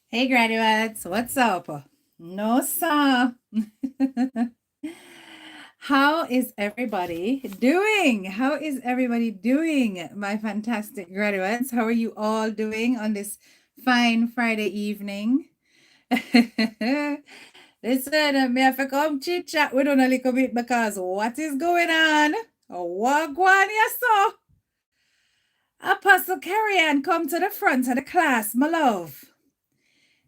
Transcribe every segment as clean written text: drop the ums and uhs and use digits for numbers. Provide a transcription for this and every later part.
Hey, graduates, what's up? No, sir. How is everybody doing? How is everybody doing, my fantastic graduates? How are you all doing on this fine Friday evening? Listen, me have to come chit chat with you a little bit because what is going on? What going yes, so? Apostle Carrie come to the front of the class, my love.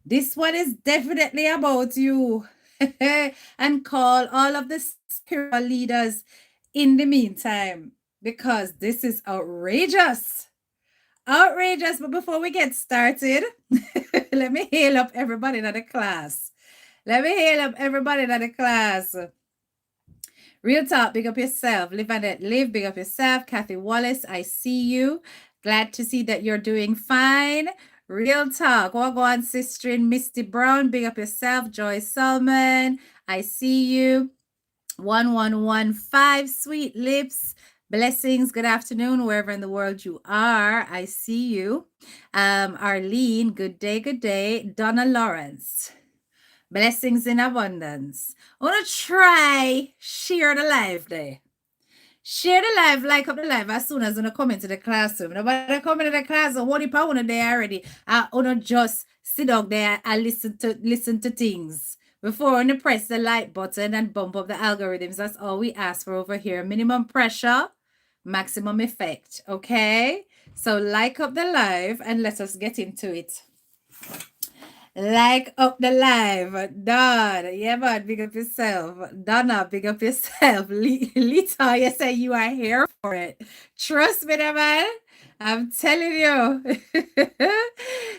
This one is definitely about you. And call all of the spiritual leaders in the meantime because this is outrageous. Outrageous. But before we get started, let me hail up everybody in the class. Let me hail up everybody in the class. Real talk, big up yourself. Live and let live, big up yourself. Kathy Wallace, I see you. Glad to see that you're doing fine. Real talk. What go on, sister in Misty Brown, big up yourself. Joy Solomon, I see you. 1115, sweet lips. Blessings, good afternoon, wherever in the world you are. I see you. Arlene, good day, good day. Donna Lawrence, blessings in abundance. I want to try share the live there. Share the live, like up the live as soon as you come into the classroom. Nobody come into the classroom. What if I want to there already? I want to just sit up there and listen to things. Before you press the like button and bump up the algorithms. That's all we ask for over here. Minimum pressure, maximum effect. Okay? So like up the live and let us get into it. Like up the live. Don. Yeah, man. Big up yourself. Donna, big up yourself. Lita, you say you are here for it. Trust me, man. I'm telling you.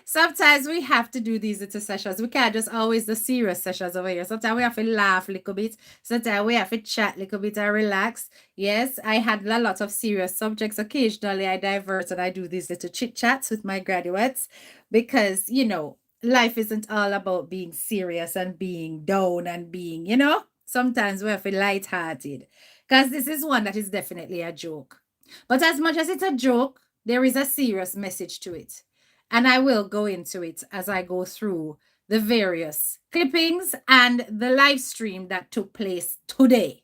Sometimes we have to do these little sessions. We can't just always the serious sessions over here. Sometimes we have to laugh a little bit. Sometimes we have to chat a little bit and relax. Yes, I handle a lot of serious subjects. Occasionally, I divert and I do these little chit chats with my graduates because, life isn't all about being serious and being down and being, sometimes we have to be lighthearted because this is one that is definitely a joke. But as much as it's a joke, there is a serious message to it. And I will go into it as I go through the various clippings and the live stream that took place today.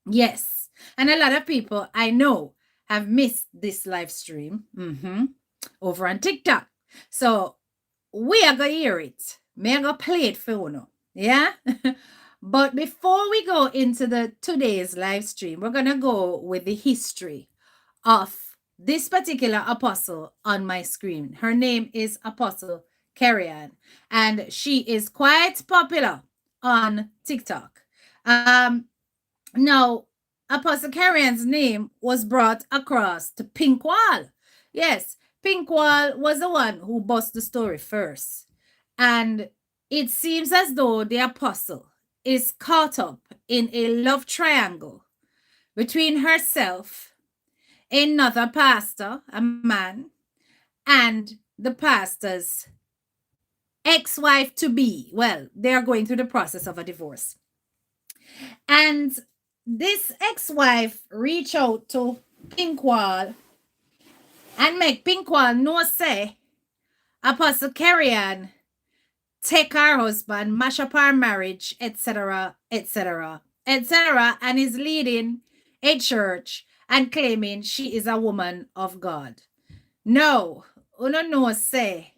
Yes. And a lot of people I know have missed this live stream over on TikTok. So we are going to hear it. Me are going to play it for you. Yeah? But before we go into the today's live stream, we're going to go with the history of this particular apostle on my screen. Her name is Apostle Carrie, and she is quite popular on TikTok. Now, Apostle Carrie's name was brought across to Pink Wall. Yes, Pink Wall was the one who bust the story first. And it seems as though the apostle is caught up in a love triangle between herself, another pastor, a man, and the pastor's ex-wife to be. Well, they are going through the process of a divorce. And this ex-wife reach out to Pink Wall and make Pink Wall know say Apostle Carrie take her husband, mash up her marriage, etc., etc., etc., and is leading a church and claiming she is a woman of God. No, you know say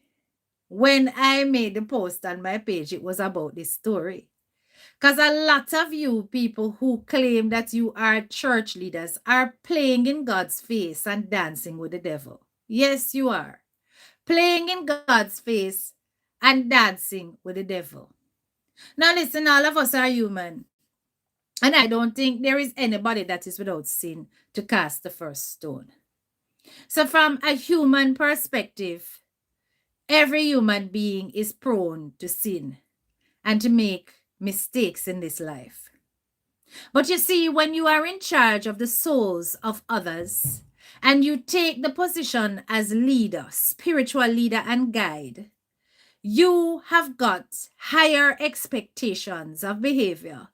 when I made the post on my page, it was about this story. Because a lot of you people who claim that you are church leaders are playing in God's face and dancing with the devil. Yes, you are. Playing in God's face and dancing with the devil. Now, listen, all of us are human. And I don't think there is anybody that is without sin to cast the first stone. So, from a human perspective, every human being is prone to sin and to make mistakes in this life. But you see, when you are in charge of the souls of others and you take the position as leader, spiritual leader, and guide, you have got higher expectations of behavior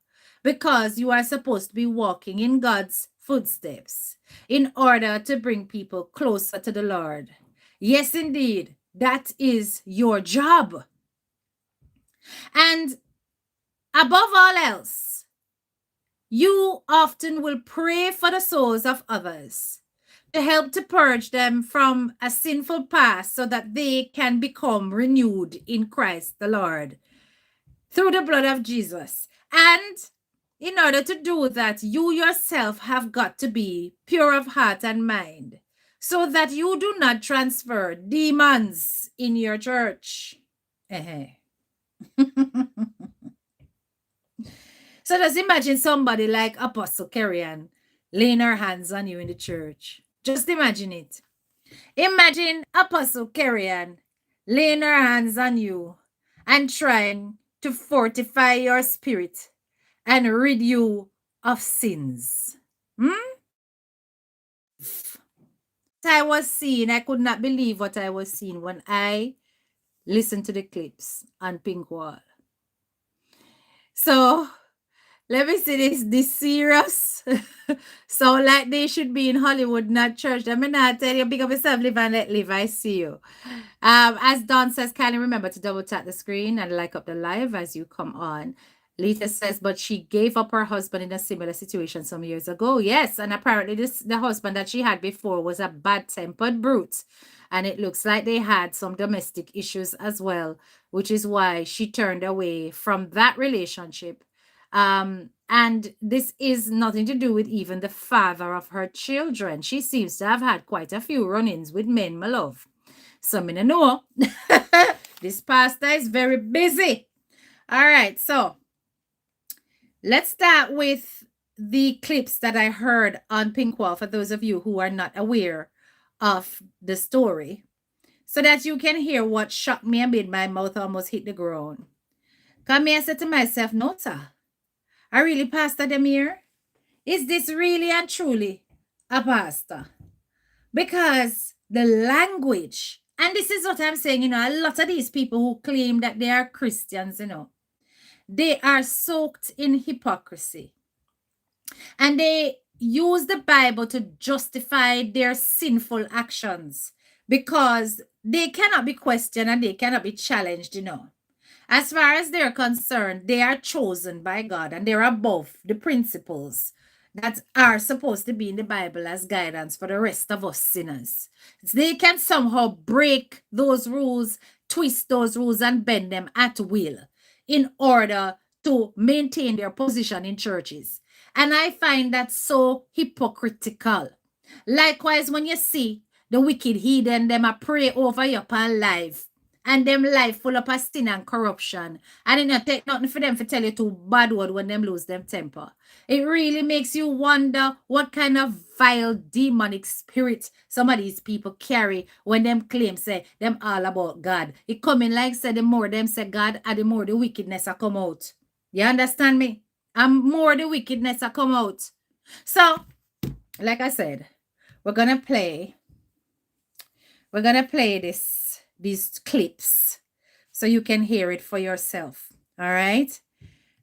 because you are supposed to be walking in God's footsteps in order to bring people closer to the Lord. Yes, indeed, that is your job. And above all else, you often will pray for the souls of others to help to purge them from a sinful past so that they can become renewed in Christ the Lord through the blood of Jesus. And in order to do that, you yourself have got to be pure of heart and mind so that you do not transfer demons in your church. So just imagine somebody like Apostle Kerry-Ann laying her hands on you in the church. Just imagine it. Imagine Apostle Kerry-Ann laying her hands on you and trying to fortify your spirit and rid you of sins. I was seeing, I could not believe what I was seeing when I listened to the clips on Pink Wall. So let me see this serious. So like they should be in Hollywood, not church. I mean, I tell you, big up yourself, live and let live. I see you. As Don says, kindly remember to double tap the screen and like up the live as you come on. Lita says, but she gave up her husband in a similar situation some years ago. Yes, and apparently the husband that she had before was a bad-tempered brute. And it looks like they had some domestic issues as well, which is why she turned away from that relationship. And this is nothing to do with even the father of her children. She seems to have had quite a few run-ins with men, my love. So I know this pastor is very busy. All right, so let's start with the clips that I heard on Pink Wall for those of you who are not aware of the story, so that you can hear what shocked me and made my mouth almost hit the ground. Come here, I said to myself, no, sir. I really pastor them here? Is this really and truly a pastor? Because the language, and this is what I'm saying, a lot of these people who claim that they are Christians, they are soaked in hypocrisy. And they use the Bible to justify their sinful actions because they cannot be questioned and they cannot be challenged, As far as they're concerned, they are chosen by God and they're above the principles that are supposed to be in the Bible as guidance for the rest of us sinners. They can somehow break those rules, twist those rules, and bend them at will in order to maintain their position in churches. And I find that so hypocritical. Likewise, when you see the wicked heathen, them a pray over your pan life, and them life full up of sin and corruption, and it not take nothing for them to tell you too bad word when them lose them temper. It really makes you wonder what kind of vile demonic spirit some of these people carry when them claim say them all about God. It coming like say the more them say God and the more the wickedness a come out. You understand me? And more the wickedness a come out. So, like I said, we're gonna play these clips so you can hear it for yourself. All right?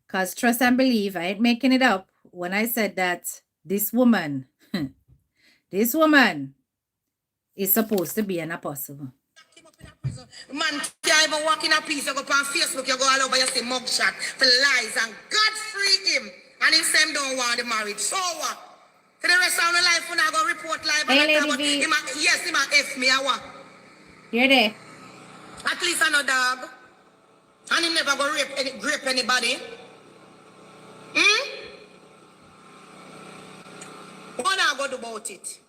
Because trust and believe, I ain't making it up when I said that this woman is supposed to be an apostle. Man can't even walk in a piece. You go on Facebook, you go all over, you see mugshot for lies, and God free him. And he said him don't want the marriage. So what? For the rest of my life, when I go report live, hey, and yes, he might F me, I what? You're there. At least I know dog. And he never go grape anybody. What I go do about it?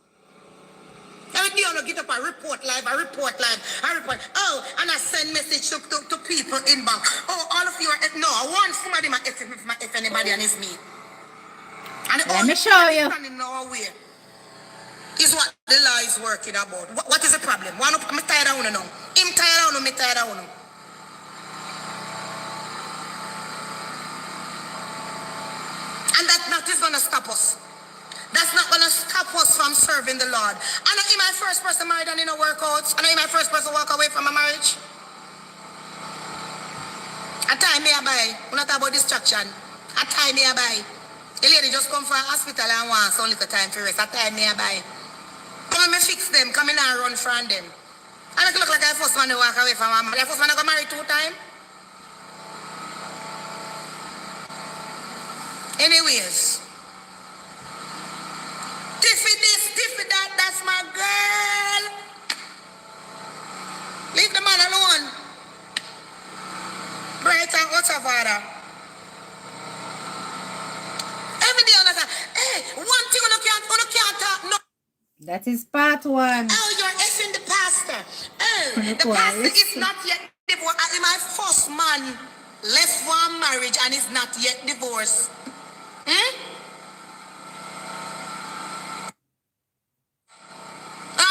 Every day I get up, I report live. Oh, and I send message to people inbox. Oh, all of you are, no, I want somebody might if anybody and it's me. And let me show you. Standing nowhere is what the law is working about. What is the problem? I'm tired of now. I'm tired of me tired of now. And that is going to stop us. That's not going to stop us from serving the Lord. I know in my first person married and in a workouts. I know in my first person walk away from a marriage. A time me a buy. We're not talk about distraction. A time me a buy. The lady just come from hospital and wants some little time for rest. A time me a buy. Come and me fix them. Come in and run from them. I make it look like I first man to walk away from a marriage. I first man to go marry 2 times. Anyways, Tiffy this, Tiffy that, that's my girl. Leave the man alone. Bright and utter father. Every day on that, hey, one thing on can't talk, no. That is part one. Oh, you're effing the pastor. Oh, the pastor is not yet divorced. My first man left for marriage and is not yet divorced. I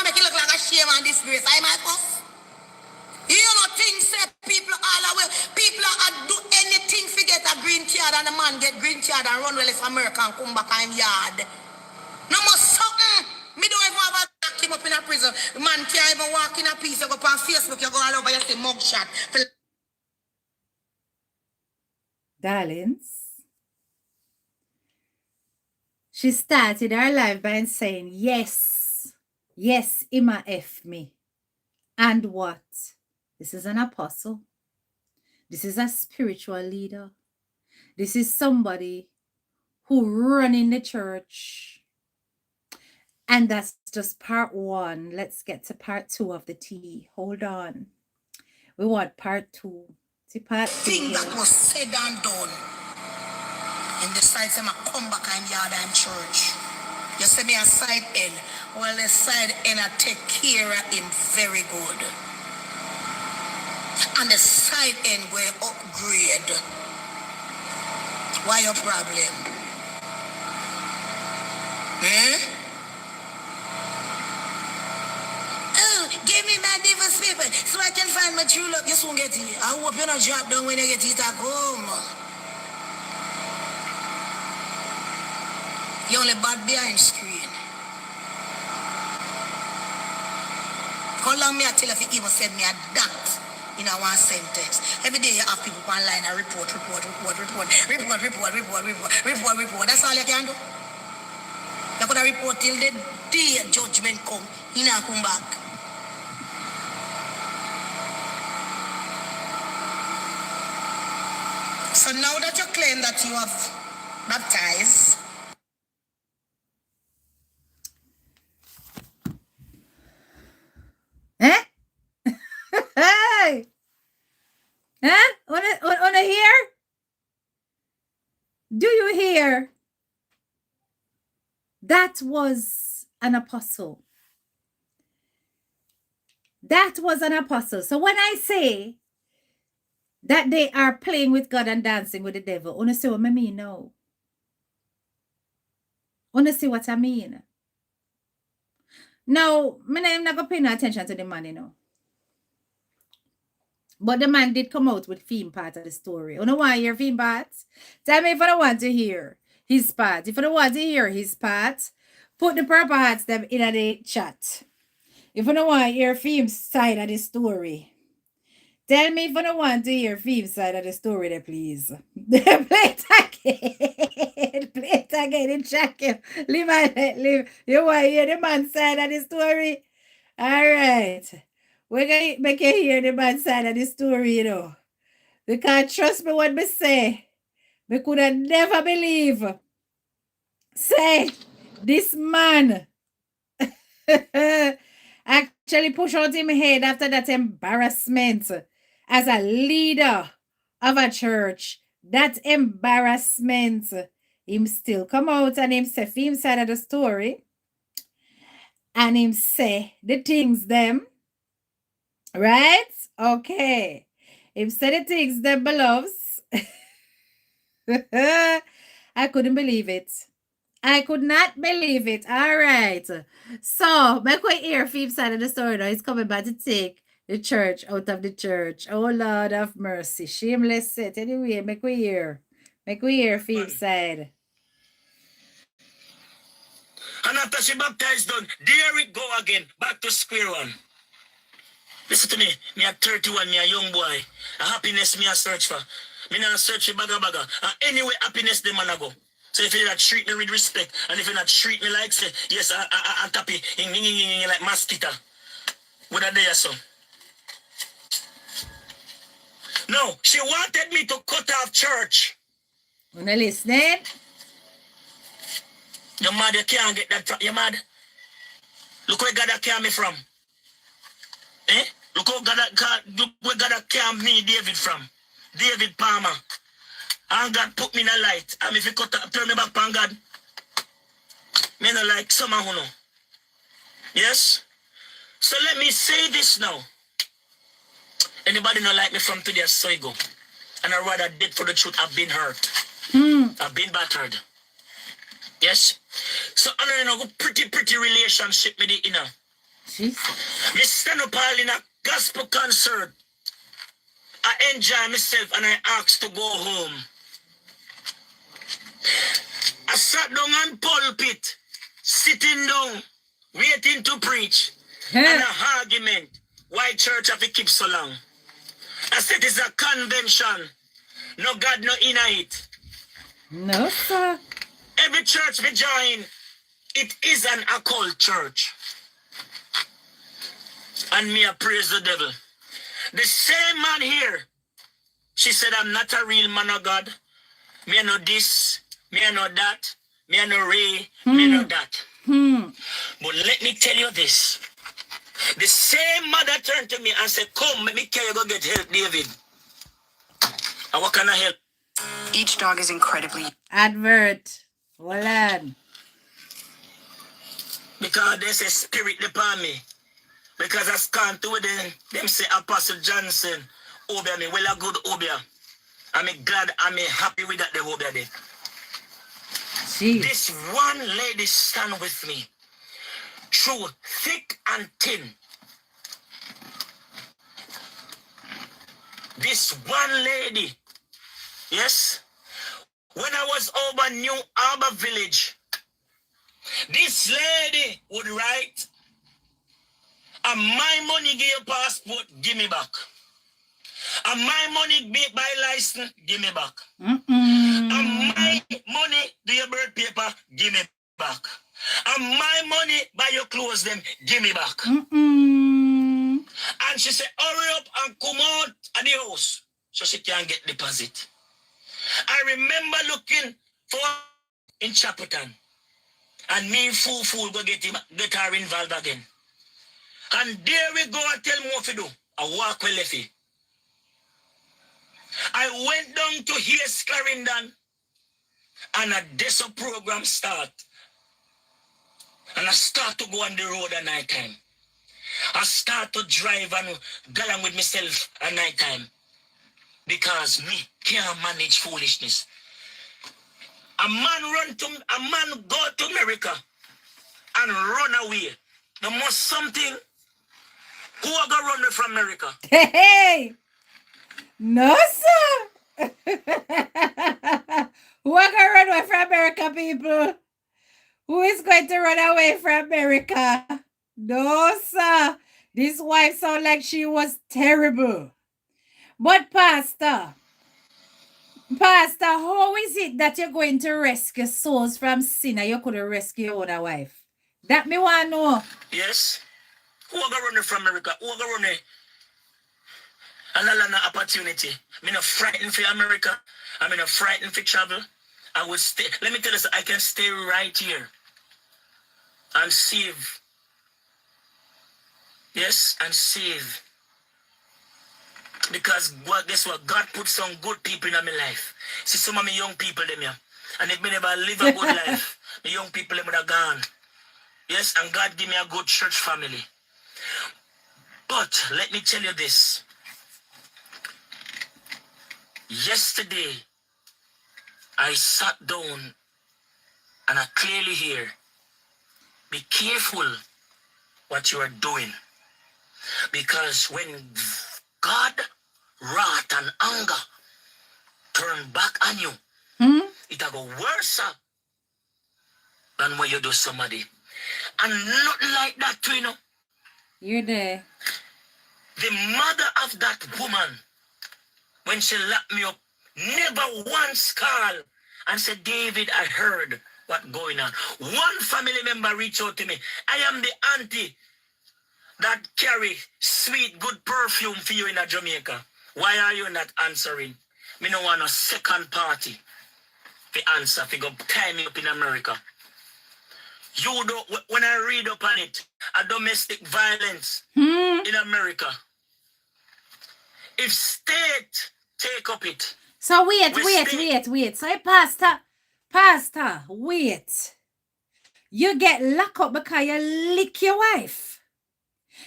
make it look like a shame and disgrace. I my first. You know things say people all away. People are do anything to get a green card and the man get green card and run well if America and come back in yard. No more something. Me don't even have a lock him up in a prison. The man can't even walk in a piece. You go on Facebook, you go all over, you see mugshot. Darlings, she started her life by saying, yes, Ima F me. And what? This is an apostle. This is a spiritual leader. This is somebody who run in the church. And that's just part one. Let's get to part two of the tea. Hold on. We want part two. See part two. Thing that was said and done. In the side, say, I come back in yard and church. You see me a side end. Well, the side end I take care of him very good. And the side end will upgrade. Why your problem? Oh, give me my divorce paper so I can find my true love. You soon get it. I hope you're not drop down when you get it at home. You only bad behind screen. How long me I tell if you even said me a that in a one sentence? Every day you have people online and report. That's all you can do. You're gonna report till the day judgment come. You not come back. So now that you claim that you have baptized, Hey! Huh? Wanna hear? Do you hear? That was an apostle. That was an apostle. So when I say that they are playing with God and dancing with the devil, wanna see what I mean now? Wanna see what I mean? Now, I'm not gonna pay no attention to the man, you know. But the man did come out with theme part of the story. You know why you hear theme part? Tell me if I don't want to hear his part. If I don't want to hear his part, put the purple hearts them in the chat. If I don't want to hear theme side of the story, tell me if I don't want to hear theme side of the story, there, please. Play it again. Play it again in chat. Leave. You want to hear the man side of the story? All right. We're going to make you hear the man side of the story, you know. Because trust me what me say. Me could have never believe. Say, this man actually push out him head after that embarrassment as a leader of a church. That embarrassment. Him still come out and him say him side of the story. And him say the things them. Right? Okay. Him said the things them beloves. I couldn't believe it. I could not believe it. All right. So, make we hear fifth side of the story now. He's coming back to take the church out of the church. Oh, Lord of mercy. Shameless set. Anyway, make we hear. Make we hear fifth side. And after she baptized done, there it go again. Back to square one. Listen to me. Me a 31, me a young boy. A happiness me a search for. Me not search for bagger. And anyway, happiness them man a go. So if you not treat me with respect, and if you not treat me like say, yes, I tap it, like mosquito. What are they so? No, she wanted me to cut off church. Wanna listen? Your mad, you can't get that from. You mad? Look where God came me from. Eh? Look where God came me, David, from. David Palmer. And God put me in a light. And if you cut turn me back on God, me no like someone who know. Yes? So let me say this now. Anybody not like me from today, so you go. And I rather dead for the truth. I've been hurt. I've been battered. Yes? So I know a pretty relationship with the inner. Jesus. Me stand up all in a gospel concert. I enjoy myself and I asked to go home. I sat down on pulpit, sitting down, waiting to preach. And an argument. Why church have to keep so long? I said it's a convention. No God, no in it. No, sir. Every church we join, it is an occult church. And me I praise the devil. The same man here, she said, I'm not a real man of God. Me I know this, me I know that, me I know Ray, me I know that. But let me tell you this. The same mother turned to me and said, come, let me carry you go get help, David. And what kind of help? Each dog is incredibly Advert. Hold on. Because there's a spirit upon me. Because I can't do them say Apostle Johnson, Obia me, well a good Obia. I'm glad, I'm happy with that the Obia did. Jeez. This one lady stand with me through thick and thin. This one lady, yes, when I was over New Arbor Village, this lady would write, and my money give your passport, give me back. And my money buy license, give me back. And my money do your birth paper, give me back. And my money buy your clothes, them, give me back. And she said, hurry up and come out of the house so she can get deposit. I remember looking for in Chapelton. And me fool go get her involved again. And there we go and tell me what to do. I walk with Leffy. I went down to hear Clarendon and a DESO program start. And I start to go on the road at night time. I start to drive and go along with myself at night time. Because me can't manage foolishness. A man go to America and run away. The most something. Who are gonna run from America? Hey! No, sir. Who are going to run away from America, people? Who is going to run away from America? No, sir. This wife sounded like she was terrible. But Pastor, how is it that you're going to rescue souls from sin and you couldn't rescue your own wife? That me want to know. Yes. Who are going to run from America? Who are going to run another opportunity? I'm not frightened for America. I'm not frightened for travel. I will stay. Let me tell you, I can stay right here and save. Yes, and save. Because guess what? God put some good people in my life. See, some of my young people, them here. And if me never live a good life, the young people, them would have gone. Yes, and God give me a good church family. But let me tell you this. Yesterday, I sat down and I clearly hear, be careful what you are doing. Because when God wrath and anger turn back on you, it'll go worse than what you do somebody. And not like that too, you know. You're there. The mother of that woman, when she locked me up, never once called and said, David, I heard what's going on. One family member reached out to me. I am the auntie that carry sweet, good perfume for you in Jamaica. Why are you not answering? Me no want a second party to answer, to go tie me up in America. You don't, when I read up on it, a domestic violence Hmm. in America, if state take up it, So wait. So pastor, wait. You get locked up because you lick your wife.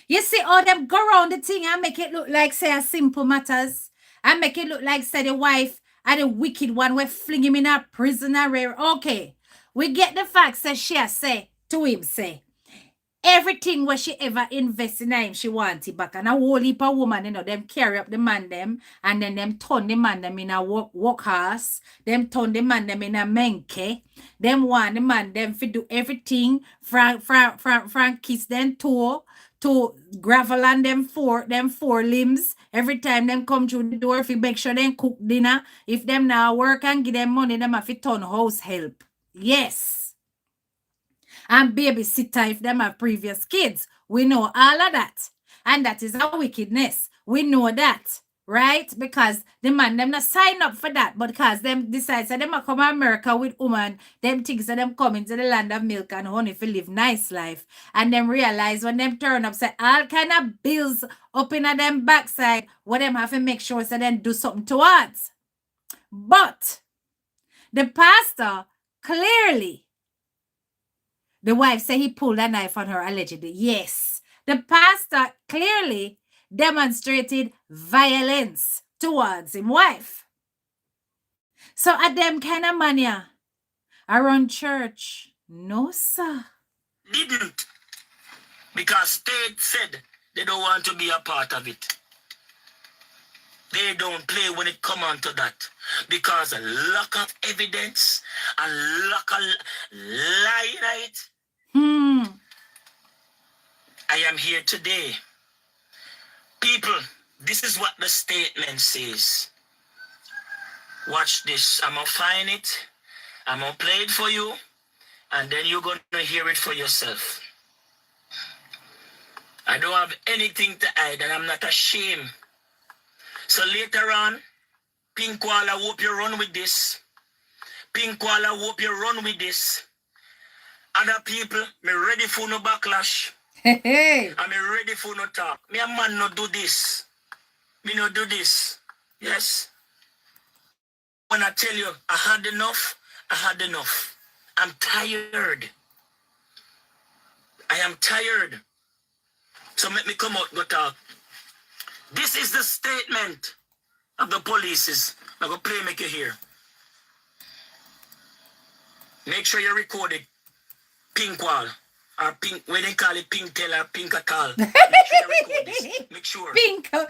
You see all them go around the thing and make it look like say a simple matters. And make it look like say the wife are the wicked one we fling him in a prison. Okay. We get the fact say she a say to him say everything what she ever invest in him, she want it back. And a whole heap of woman, them carry up the man them, and then them turn the man them in a workhouse, them turn the man them in a menke, them want the man them to do everything, from kiss them toe, to gravel on them four limbs. Every time them come through the door, if you make sure them cook dinner. If them now work and give them money, them have to turn house help. Yes. And babysitter if them have previous kids. We know all of that. And that is a wickedness. We know that. Right? Because the man them not sign up for that. But because them decide that them come to America with woman, them thinks that them come into the land of milk and honey to live nice life. And them realize when them turn up, say all kind of bills up in a them backside, what them have to make sure so then do something towards. But the pastor clearly, the wife said he pulled a knife on her allegedly. Yes. The pastor clearly demonstrated violence towards his wife. So at them kind of mania around church, no sir. didn't. Because state said they don't want to be a part of it. They don't play when it come on to that. Because a lack of evidence, a lack of lie in it. I am here today. People, this is what the statement says. Watch this. I'm going to find it. I'm going to play it for you. And then you're going to hear it for yourself. I don't have anything to hide and I'm not ashamed. So later on, Pinkwall, I hope you run with this. Pinkwall, I hope you run with this. Other people, me ready for no backlash. Hey. I'm ready for no talk. Me a man no do this. Me no do this. Yes. When I tell you I had enough, I had enough. I'm tired. I am tired. So let me come out, go talk. This is the statement of the police. I'm going to play, make you hear. Make sure you record it. Pinkwall. Or pink, when they call it pink teller, pink atal. Make sure you record this. Make sure. Pink color,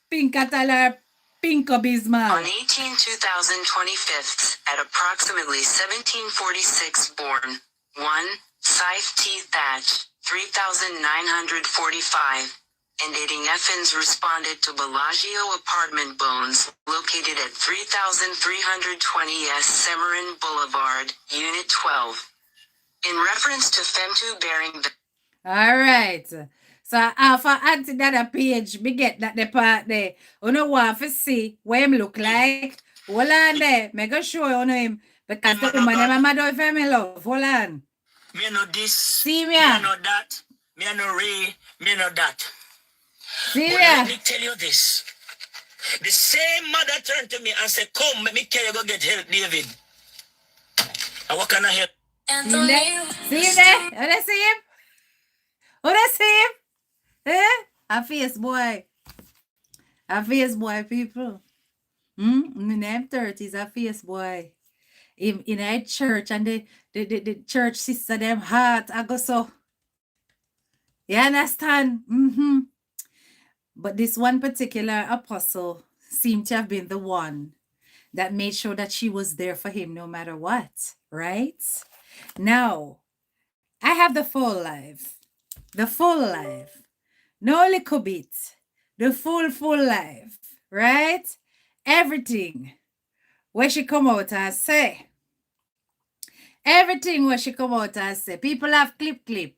pink atalar, pink bismarck. On 18/2025 at approximately 1746 born, 1, Scythe T. Thatch, 3,945. And dating Effins responded to Bellagio apartment bones, located at 3320 S. Severin Boulevard, Unit 12. In reference to Femtu bearing the... All right. So after auntie that page, we get that the part there. You know what to see what him look like. Hold on there. Make a show you know him. Because the woman never mad if him in love. Hold on. Me know this. See me. Me know that. Me know Ray. Me know that. See But me. let me tell you this. The same mother turned to me and said, come, let me carry you go get help, David. And what can I help? See him there? See him there? Oh, they see him? Oh, they see him? Eh? A face boy. A face boy, people. In them 30s, a face boy. In a church and the church sister, them heart, I go so. You understand? But this one particular apostle seemed to have been the one that made sure that she was there for him no matter what, right? Now, I have the full life. The full life. No little bit. The full life, right? Everything where she come out and say. Everything where she come out and say. People have clip.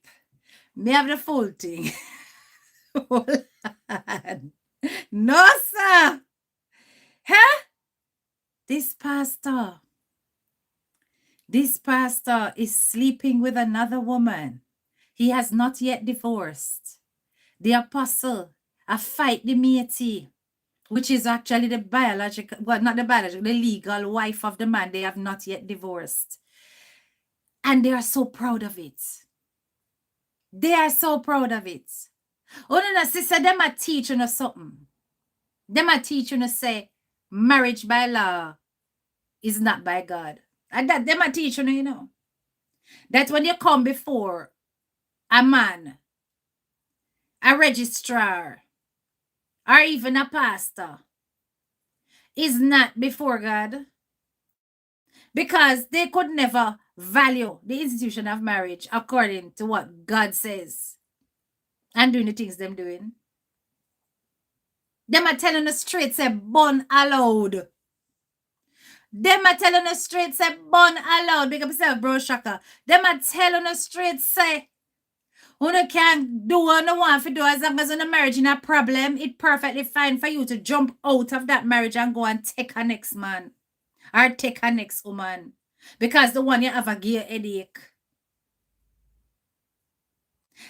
Me have the full thing. Hold on. No, sir. Huh? This pastor This pastor is sleeping with another woman. He has not yet divorced. The apostle, a fight the matey, which is actually the biological, well, not the biological, the legal wife of the man. They have not yet divorced. And they are so proud of it. They are so proud of it. Oh, no, sister, them a teach you something. Them a teach you say, marriage by law is not by God. And that them a teach you know. That when you come before a man, a registrar, or even a pastor, is not before God. Because they could never value the institution of marriage according to what God says and doing the things them doing. Them are telling us straight, say, bun allowed. Them are telling us straight, say, bun allowed. Big up yourself, bro, Shaka. Them are telling us straight, say, you can do what you want to do as long as in a marriage in a problem. It's perfectly fine for you to jump out of that marriage and go and take a next man. Or take a next woman. Because the one you have a gear headache.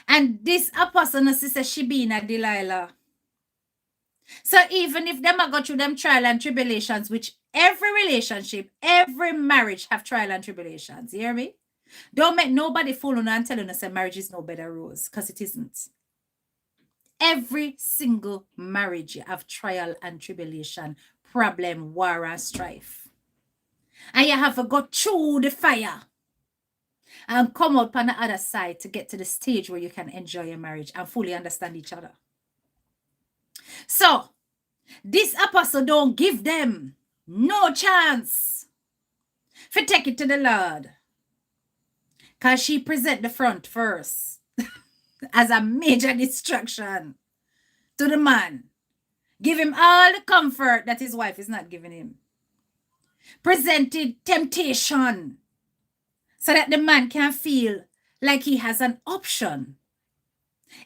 And this apostle and sister Shebina Delilah. So even if them are go through them trial and tribulations, which every relationship, every marriage have trial and tribulations. You hear me? Don't make nobody fool on and tell us that marriage is no better rose. Because it isn't. Every single marriage you have trial and tribulation, problem, war, and strife. And you have to go through the fire and come out on the other side to get to the stage where you can enjoy your marriage and fully understand each other. So, this apostle don't give them no chance for take it to the Lord. Because she present the front first as a major distraction to the man. Give him all the comfort that his wife is not giving him. Presented temptation so that the man can feel like he has an option.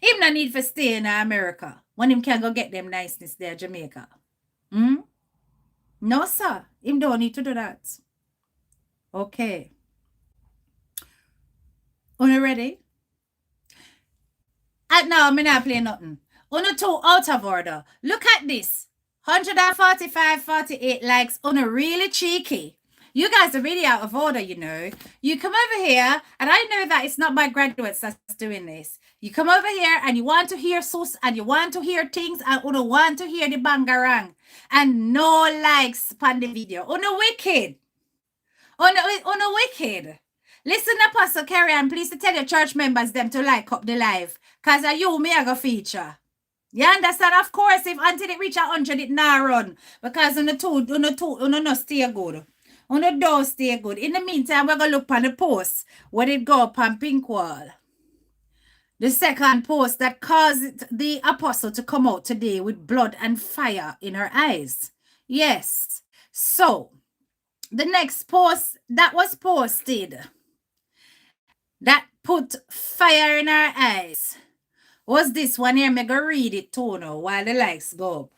Him no need for stay in America when him can go get them niceness there, Jamaica. No, sir. Him don't need to do that. Okay. Una ready? Now, I'm not playing nothing. Una two out of order. Look at this. 145, 48 likes. Una really cheeky. You guys are really out of order, you know. You come over here, and I know that it's not my graduates that's doing this. You come over here, and you want to hear sus, and you want to hear things, and Una want to hear the bangarang. And no likes on the video. Una wicked. Una wicked. Listen, Apostle Carrion, please to tell your church members them to like up the live. Because you me I go feature. You understand? Of course, if until it reach 100, it not run. Because on the no stay good. On the door stay good. In the meantime, we're going to look on the post. Where it go up on Pinkwall. The second post that caused the apostle to come out today with blood and fire in her eyes. Yes. So, the next post that was posted that put fire in her eyes was this one here. I'm going to read it too now while the likes go up.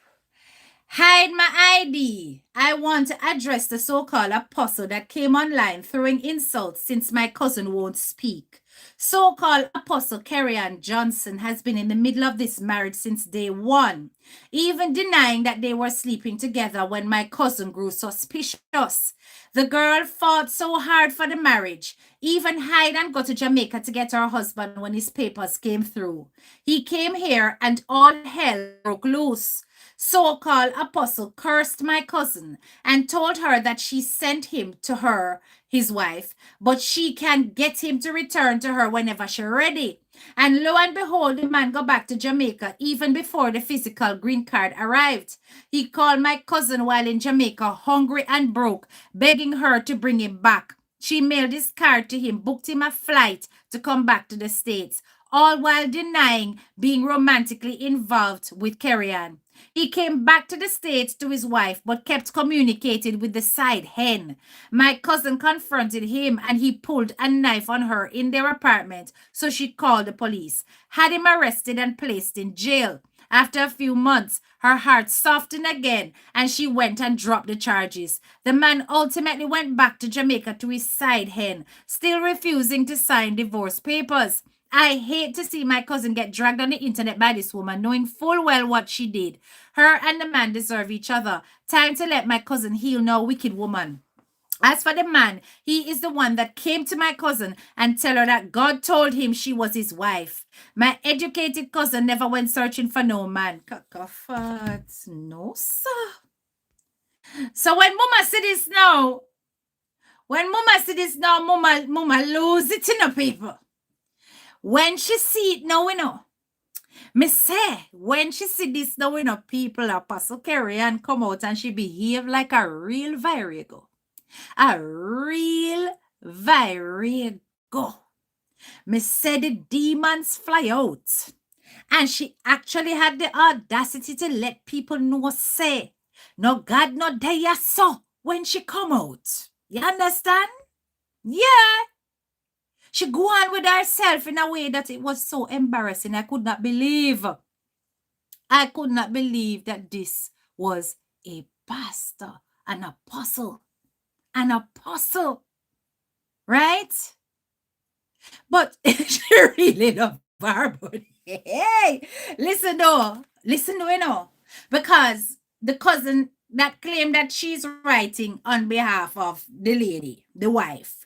Hide my ID. I want to address the so-called apostle that came online throwing insults since my cousin won't speak. So-called apostle Carrion Johnson has been in the middle of this marriage since day one, even denying that they were sleeping together when my cousin grew suspicious. The girl fought so hard for the marriage, even hide and go to Jamaica to get her husband when his papers came through. He came here and all hell broke loose. So-called apostle cursed my cousin and told her that she sent him to her, his wife, but she can get him to return to her whenever she's ready. And lo and behold, the man got back to Jamaica even before the physical green card arrived. He called my cousin while in Jamaica, hungry and broke, begging her to bring him back. She mailed his card to him, booked him a flight to come back to the States, all while denying being romantically involved with Carrion. He came back to the States to his wife, but kept communicating with the side hen. My cousin confronted him and he pulled a knife on her in their apartment, so she called the police, had him arrested and placed in jail. After a few months, her heart softened again and she went and dropped the charges. The man ultimately went back to Jamaica to his side hen, still refusing to sign divorce papers. I hate to see my cousin get dragged on the internet by this woman, knowing full well what she did. Her and the man deserve each other. Time to let my cousin heal now, wicked woman. As for the man, he is the one that came to my cousin and tell her that God told him she was his wife. My educated cousin never went searching for no man. Kakafat. No, sir. So when Mama see this now, Mama lose it in the people. When she see it now, me say, when she see this now, people, Apostle Carrie and come out and she behave like a real virago. A real virago. Me say the demons fly out. And she actually had the audacity to let people know, say, no God, no day so when she come out. You understand? Yeah. She go on with herself in a way that it was so embarrassing. I could not believe that this was a pastor, an apostle, right? But she really loved Barbara. Hey, listen though, because the cousin that claimed that she's writing on behalf of the lady, the wife.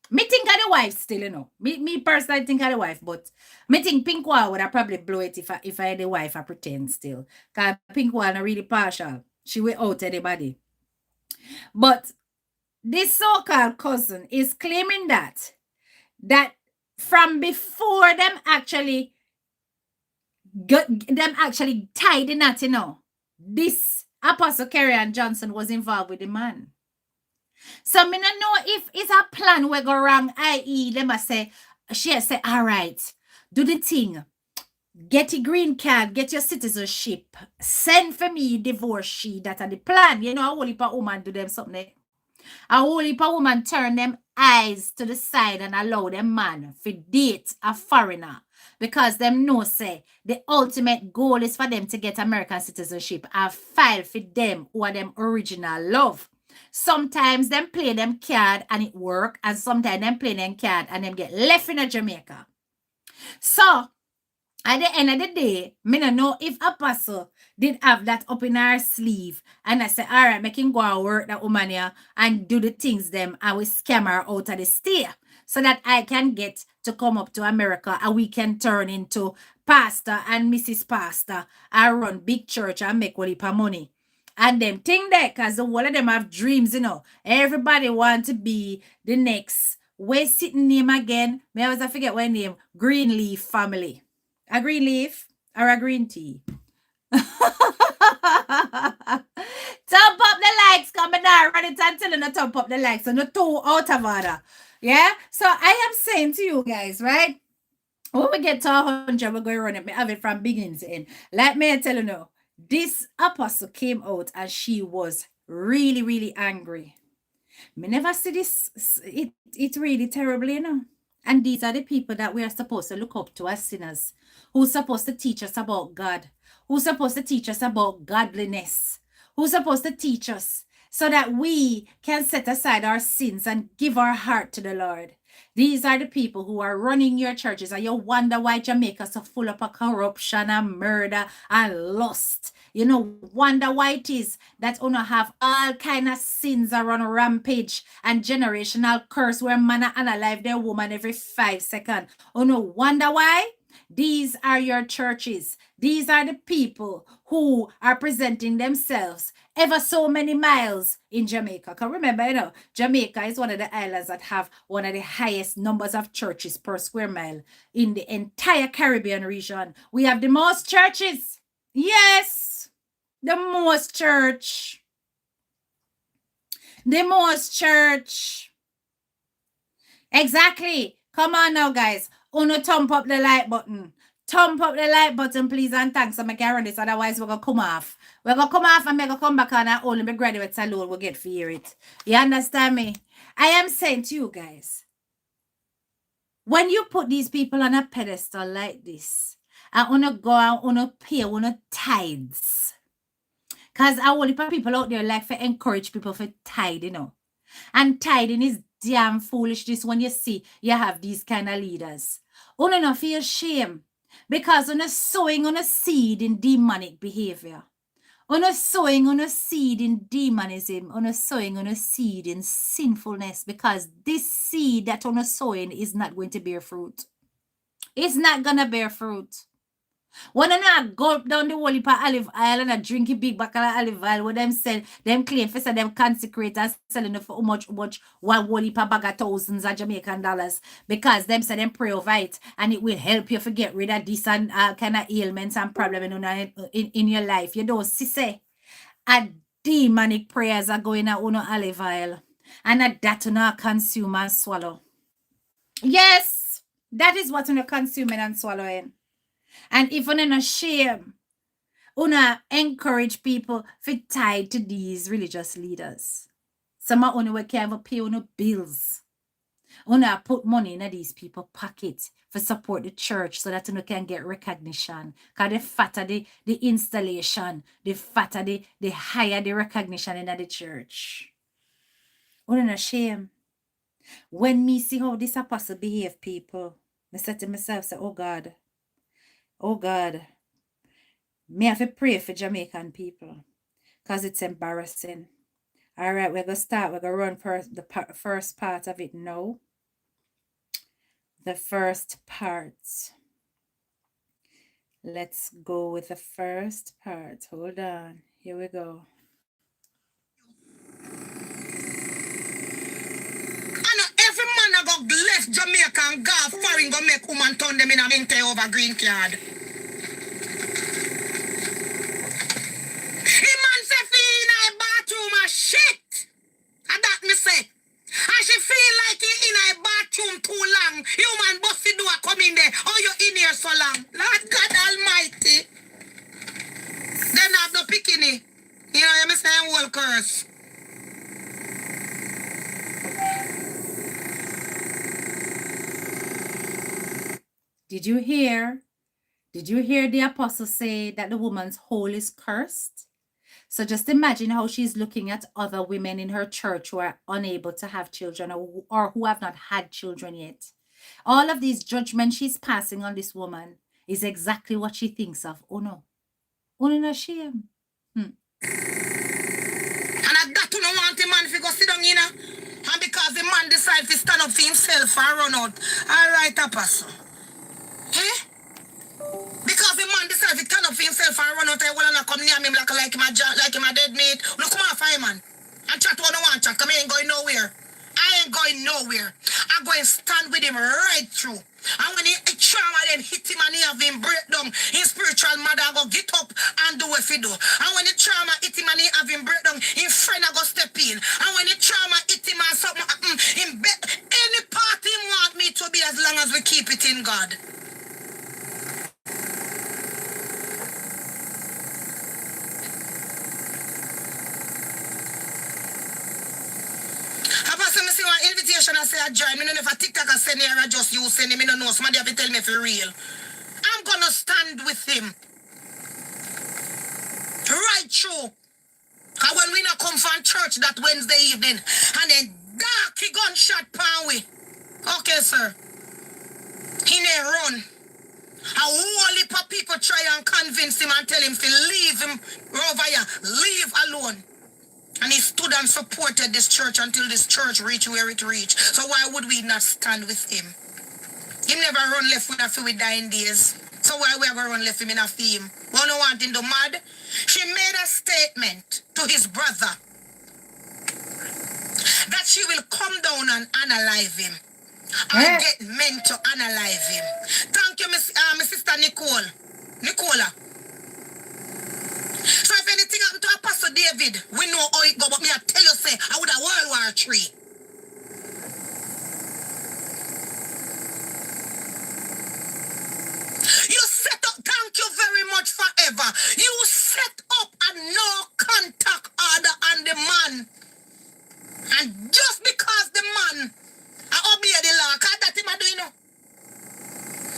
Me think of the wife still, Me personally think of the wife, but me think Pinkwall would have probably blow it if I had the wife, I pretend still. Because Pinkwall not really partial. She will out anybody. But this so-called cousin is claiming that from before them actually tied the knot, this Apostle Carrie Ann Johnson was involved with the man. So me not know if it's a plan we go wrong, i.e. them a say, she say, all right, do the thing. Get your green card, get your citizenship, send for me divorce sheet. That are the plan. A whole heap of woman do them something. A whole heap of woman turn them eyes to the side and allow them man to date a foreigner. Because them know say the ultimate goal is for them to get American citizenship and file for them who are them original love. Sometimes them play them card and it work, and sometimes them play them card and them get left in a Jamaica. So at the end of the day, me no know if Apostle did have that up in her sleeve and I say, all right, make him go and work that woman here and do the things them and we scam her out of the state so that I can get to come up to America and we can turn into pastor and Mrs. Pastor and run big church and make a heap of money. And them thing there, because all of them have dreams, Everybody want to be the next. Where's sitting name again? May I always forget what name? Greenleaf family. A green leaf or a green tea? Top up the likes, coming down, run it and telling the top up the likes. And the two out of order. Yeah? So I am saying to you guys, right? When we get to 100, we're going to run it. Me have it from beginning to end. Let me tell you now. This apostle came out and she was really, really angry. Me never see this. It really terribly, And these are the people that we are supposed to look up to as sinners, who's supposed to teach us about God, who's supposed to teach us about godliness, who's supposed to teach us so that we can set aside our sins and give our heart to the Lord. These are the people who are running your churches, and you wonder why Jamaica is so full of corruption and murder and lust. Wonder why it is that you have all kind of sins around rampage and generational curse where man unalive their woman every 5 seconds. Wonder why? These are your churches. These are the people who are presenting themselves ever so many miles in Jamaica. Because remember, Jamaica is one of the islands that have one of the highest numbers of churches per square mile in the entire Caribbean region. We have the most churches. Yes, the most church. The most church. Exactly. Come on now, guys. Thump up the like button. Thump up the like button, please, and thanks. So I can run this. Otherwise, we're going to come off. We're going to come off and we're going to come back on and only the graduates alone will get to hear it. You understand me? I am saying to you guys, when you put these people on a pedestal like this, and wanna go and wanna pay wanna tithes. Cause I want people out there like to encourage people for tithe, you know. And tithing is damn foolishness when you see you have these kind of leaders. Una no feel shame because una sowing on a seed in demonic behavior. Una sowing on a seed in demonism. Una sowing on a seed in sinfulness because this seed that una sowing is not going to bear fruit. It's not gonna bear fruit. When I gulp down the whole heap of olive oil and I drink a big bucket of olive oil, what them sell, them claim for say them consecrate and selling it for how much one whole heap of bag of thousands of Jamaican dollars because them say them pray over it and it will help you to get rid of this and kind of ailments and problems in your life. You don't see say a demonic prayers are going on olive oil and that you consume and swallow. Yes, that is what you consuming and swallowing. And if you're not shame, una encourage people to tie to these religious leaders. Some of you can pay una bills. Una put money in these people's pockets for support the church so that you can get recognition. Because the fatter the installation, the fatter the higher the recognition in the church. Una not shame. When me see how this apostle behave people, I said to myself, say, oh God, me have to pray for Jamaican people because it's embarrassing. All right, we're going to start. We're going to run first the first part of it now. The first part. Let's go with the first part. Hold on. Here we go. Every man I go left Jamaica and go foreign go make woman turn them in a minute over green card. The man say feel in a bathroom a shit. And that me say. And she feel like he in a bathroom too long. You man bust the door come in there. Oh, you in here so long. Lord God Almighty. Then have no bikini. You know, you me saying whole curse. Did you hear? Did you hear the apostle say that the woman's hole is cursed? So just imagine how she's looking at other women in her church who are unable to have children or who have not had children yet. All of these judgments she's passing on this woman is exactly what she thinks of. Oh no. Oh no shame. And at that you don't want the man to go sit down, you know. And because the man decides to stand up for himself and run out. All right, apostle. Eh? Because the man decides to stand up for himself and run out, I will not come near me like him a dead mate. Look, come on, fireman. And chat what I want, chat. Come, I ain't going nowhere. I ain't going nowhere. I'm going to stand with him right through. And when he trauma then hit him and he have him breakdown, his spiritual mother go get up and do what he do. And when the trauma hit him and he have him breakdown, his friend go step in. And when the trauma hit him and something happen, any part he want me to be as long as we keep it in God. Invitation I say I join. Me no if a TikTok I send here I just you send him. Me no know. Somebody have to tell me for real. I'm gonna stand with him. Right through. Cause when we not come from church that Wednesday evening and then darky gunshot pan we. Okay, sir. He may run. A whole heap of people try and convince him and tell him to leave him over here. Leave alone. And he stood and supported this church until this church reached where it reached. So why would we not stand with him? He never run left with a few dying days. So why we ever run left him in a theme? We don't want him to mad. She made a statement to his brother that she will come down and analyze him. And get men to analyze him. Thank you, my sister Nicola. So if anything happened to Apostle David, we know how it go, but me I tell you, say, I would have World War III. You set up, thank you very much forever. You set up a no contact order on the man. And just because the man obey the law, because that him a do, you know.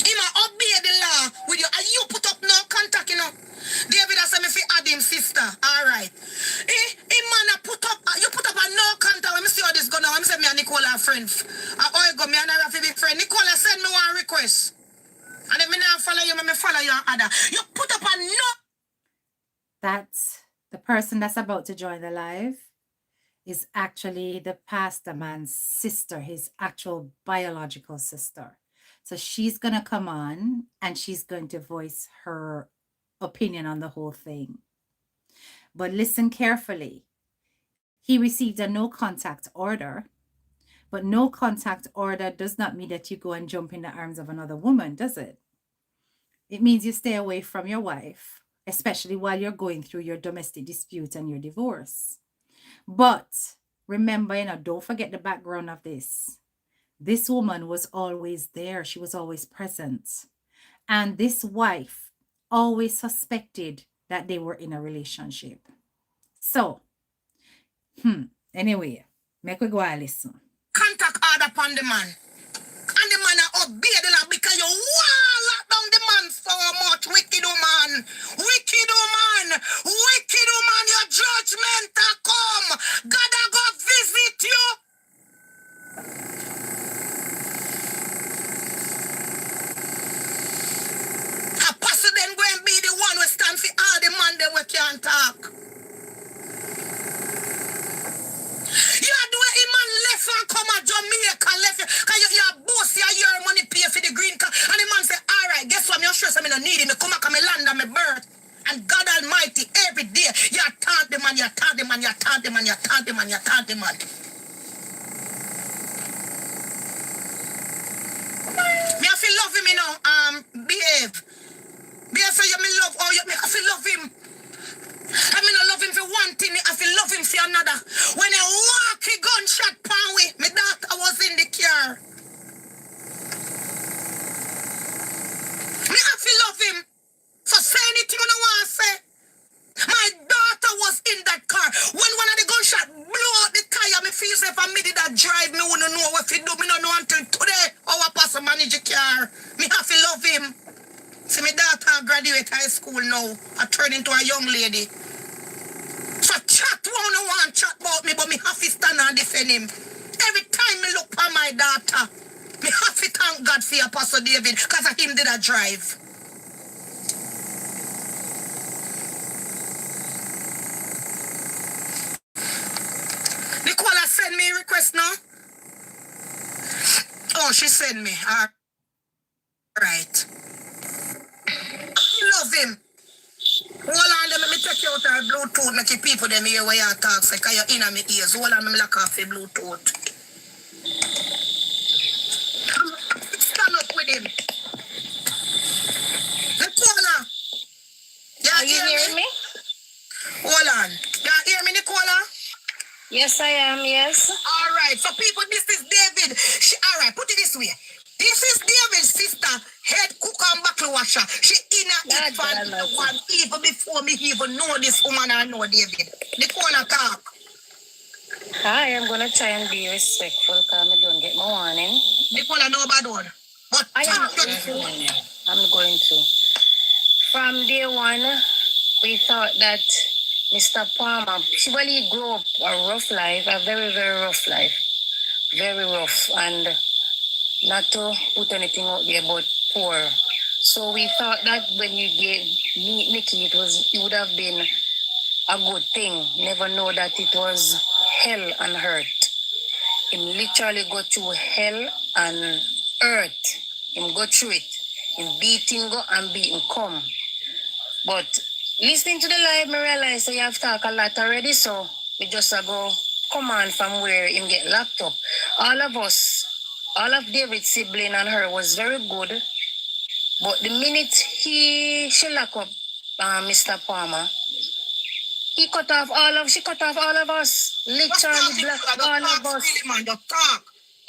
Him a obey the law with you, and you put follow your other. You put up a no. That's the person that's about to join the live is actually the pastor man's sister, his actual biological sister. So she's going to come on and she's going to voice her opinion on the whole thing. But listen carefully. He received a no contact order, but no contact order does not mean that you go and jump in the arms of another woman, does it? It means you stay away from your wife, especially while you're going through your domestic dispute and your divorce. But remember, don't forget the background of this. This woman was always there. She was always present. And this wife always suspected that they were in a relationship. So, anyway, make we go and listen. Contact order upon the man. And the man obey the law because you want lock down the man so much. Wicked woman. Wicked woman. Wicked woman. Your judgment a come. God a go visit you. Apostle then go and be the one who stand for all the man that we can't talk. You are doing a man left and come at Jamaica left because you're boss, your money pay for the green card. And the man say, all right, guess what? I'm sure I'm not needing to come back and me land and me birth. And God Almighty, every day, you taunt the man, you taunt the man, you taunt the man, you taunt the man, you taunt the man. Me have to love him, you know, behave. Behave so you me love, or you me have to love him. I mean, I love him for one thing, I feel love him for another. When I walk, he gunshot pan with my daughter was in the car. Me have to love him for say anything I want to say. My daughter was in that car. When one of the gunshot blew out the tire, me feel if I did that drive, me wouldn't know what he do. Me don't know until today how I pass a manage a car. Me have to love him. See, my daughter graduate high school now. I turn into a young lady. So chat want chat about me, but me have to stand and defend him. Every time me look at my daughter, me have to thank God for Apostle David, because of him did a drive. Nicola send me a request now. Oh, she sent me. All right. Love him. Hold on, let me take you out our Bluetooth, make you people them hear where you talk, so because you're in my ears. Hold on, let me lock off the Bluetooth. Stand up with him. Nicola. Are you hearing me? Hold on. You hear me, Nicola? Yes, I am, yes. All right. So people, this is David. All right, put it this way. This is David's sister, head cook and buckle washer. She in a one even before me even know this woman I know David. The corner talk. Hi, I'm going to try and be respectful because I don't get my warning. The corner know bad one. But I am talk to I'm going to. From day one, we thought that Mr. Palmer, he grew up a rough life, a very, very rough life. Very rough. And not to put anything out there but poor. So we thought that when you meet Nikki, it would have been a good thing. Never know that it was hell and hurt. Him literally go through hell and earth. Him go through it. Him beating go and beating come. But listening to the live, I realize that you have talked a lot already, so we just go come on from where him get locked up. All of David's sibling and her was very good, but the minute she locked up Mr. Palmer, she cut off all of us. Literally blocked all of us.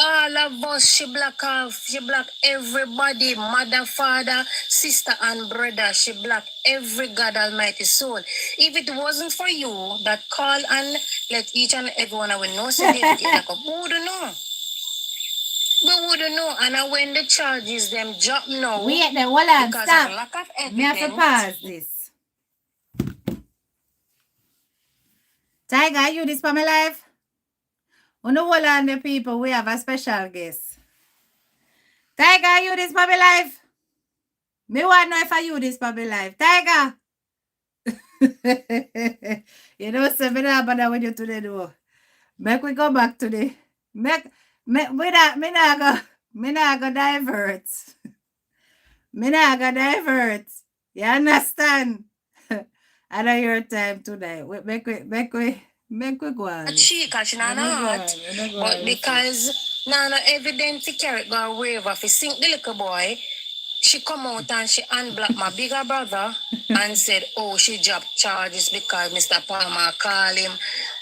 All of us, she blocked off. She blocked everybody, mother, father, sister, and brother. She blocked every God Almighty soul. If it wasn't for you that call and let each and everyone I will know, so David, who would know? We wouldn't know. And when the charges them drop now, Wait there, hold on, because stop. of lack of evidence. Me have to pause this. Tiger, you this for my life? On the hold on the people, we have a special guest. Tiger, you this for my life? Me want know if I use this for my life. Tiger. You know, so me not bother with you today, though. Make we go back to the me not go divert. Me not go divert. You understand? I know your time today. Make we go on. She, cause she not hot. But because no evidence to carry go wave if you sink the little boy, she come out and she unblocked my bigger brother and said, oh, she dropped charges because Mr. Palmer called him.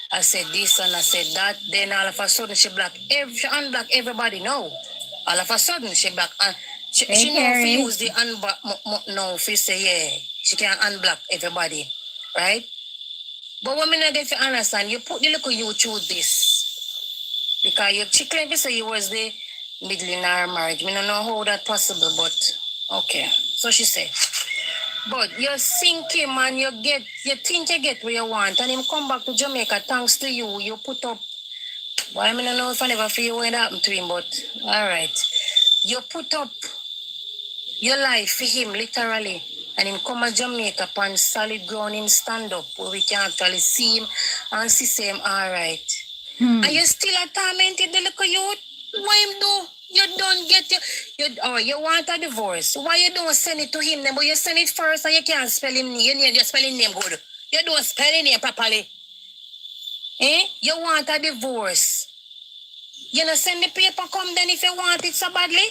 I said this and I said that. Then all of a sudden she unblocked everybody now. All of a sudden she block and she know if you use the unblock now if you say yeah, she can unblock everybody. Right? But what me not get to understand, you put the little you through this. Because she claimed to say you was the middle in our marriage. Me don't know how that possible, but okay. So she said. But you sink him and you think you get what you want, and him come back to Jamaica thanks to you. You put up. Well, I don't know if I never feel what happened to him, but all right. You put up your life for him, literally. And him come to Jamaica upon solid ground, him stand up where we can actually see him and see him all right. And you still a tormented the little youth? What him do? You don't get you want a divorce. Why you don't send it to him then? But you send it first and you can't spell him name. You spell his name good. You don't spell his name properly. You want a divorce. You not send the paper come then if you want it so badly.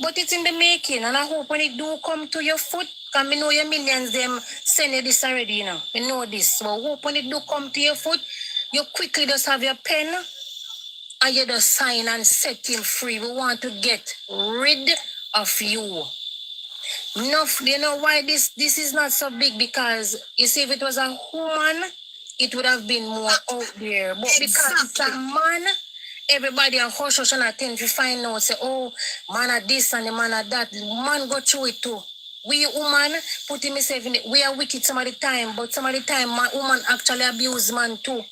But it's in the making, and I hope when it do come to your foot, because I know your millions them send you this already, you know. We know this. So I hope when it do come to your foot, you quickly just have your pen and you just sign and set him free. We want to get rid of you. No, you know why this is not so big? Because you see, if it was a woman, it would have been more out there. But because it's a man, everybody and hush and attend to find out, say, oh, man at this and the man at that. Man go through it too. We woman put himself in it. We are wicked some of the time, but some of the time, man, woman actually abuse man too.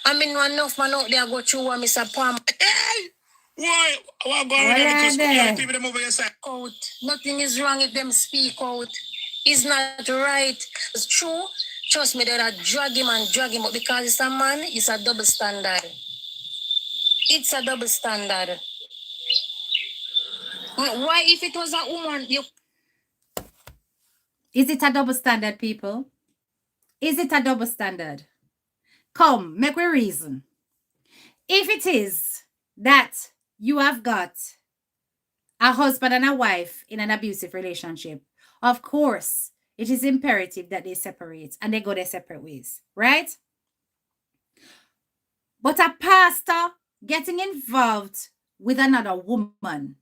I mean, enough man out there go through what Mr. Palm. Hey! Why going on because people them over your side? Out. Nothing is wrong if them speak out. It's not right. It's true. Trust me, they'll drag him, but because it's a man, it's a double standard. It's a double standard. Why, if it was a woman, you... Is it a double standard, people? Is it a double standard? Come, make we reason. If it is that you have got a husband and a wife in an abusive relationship, of course, it is imperative that they separate and they go their separate ways, right? But a pastor getting involved with another woman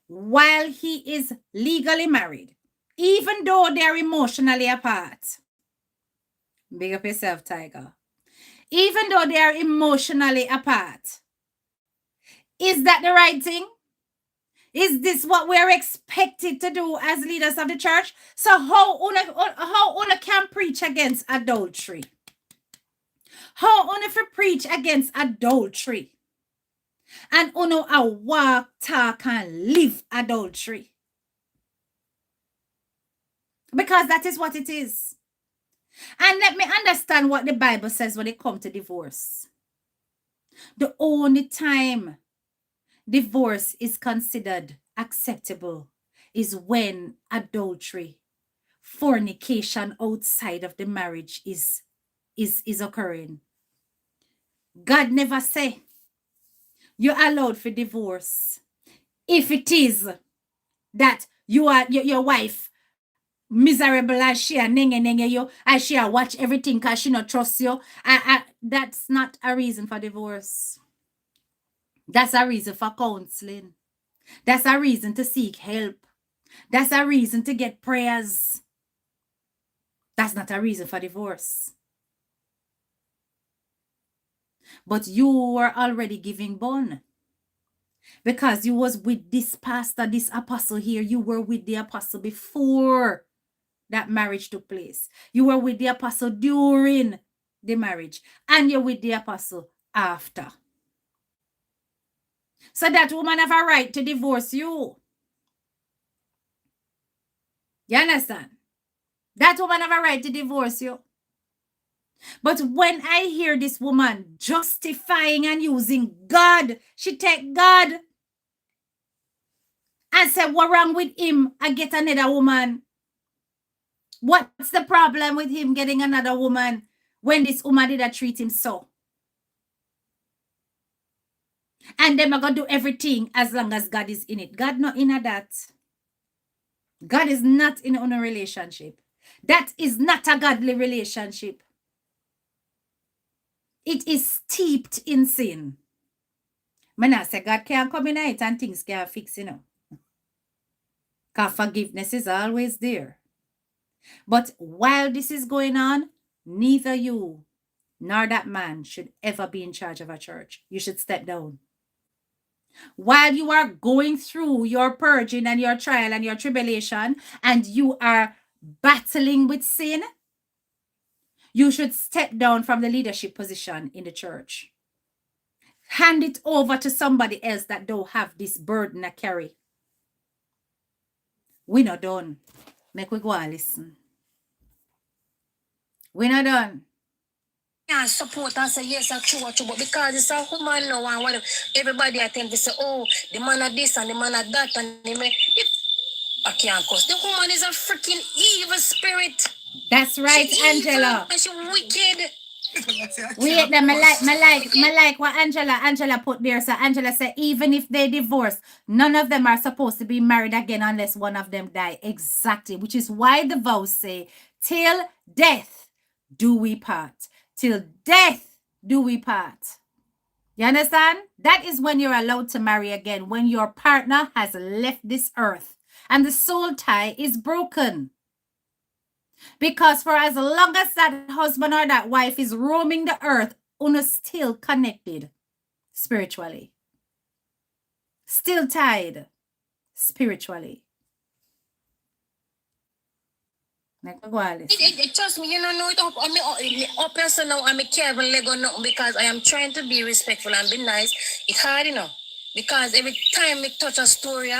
while he is legally married, even though they're emotionally apart. Big up yourself, Tiger. Even though they are emotionally apart. Is that the right thing? Is this what we're expected to do as leaders of the church? So how una can preach against adultery? How una fi preach against adultery? And una a walk, talk, and live adultery? Because that is what it is. And let me understand what the Bible says when it comes to divorce. The only time divorce is considered acceptable is when adultery, fornication outside of the marriage is occurring. God never say you're allowed for divorce if it is that you are your wife miserable as she and you as she watch everything because she not trust you. That's not a reason for divorce. That's a reason for counseling. That's a reason to seek help. That's a reason to get prayers. That's not a reason for divorce. But you were already giving born. Because you was with this pastor, this apostle here. You were with the apostle before that marriage took place. You were with the apostle during the marriage. And you're with the apostle after. So that woman have a right to divorce you. You understand? That woman have a right to divorce you. But when I hear this woman justifying and using God, she take God and say, what wrong with him? I get another woman. What's the problem with him getting another woman when this woman did treat him so? And them are going to do everything as long as God is in it. God not in a that. God is not in a relationship. That is not a godly relationship. It is steeped in sin. I say God can't come in it and things can fix, Because forgiveness is always there. But while this is going on, neither you nor that man should ever be in charge of a church. You should step down. While you are going through your purging and your trial and your tribulation, and you are battling with sin, you should step down from the leadership position in the church. Hand it over to somebody else that don't have this burden to carry. We not done. Make we go and listen. We not done. Yeah, support and say yes, I true, but because it's a woman now and whatever, everybody I tend to say, oh, the man of this and the man of that, and I can't cause the woman is a freaking evil spirit. That's right, She Angela. evil and she wicked. Wait, I like what Angela put there. So Angela said, even if they divorce, none of them are supposed to be married again unless one of them die. Exactly, which is why the vows say, till death do we part. Till death do we part. You understand? That is when you're allowed to marry again, when your partner has left this earth and the soul tie is broken. Because for as long as that husband or that wife is roaming the earth, Una still connected spiritually. Still tied spiritually. Trust me, you don't know it up. Up person now, I'm a careful Lego nothing because I am trying to be respectful and be nice. It's hard, because every time we touch a story,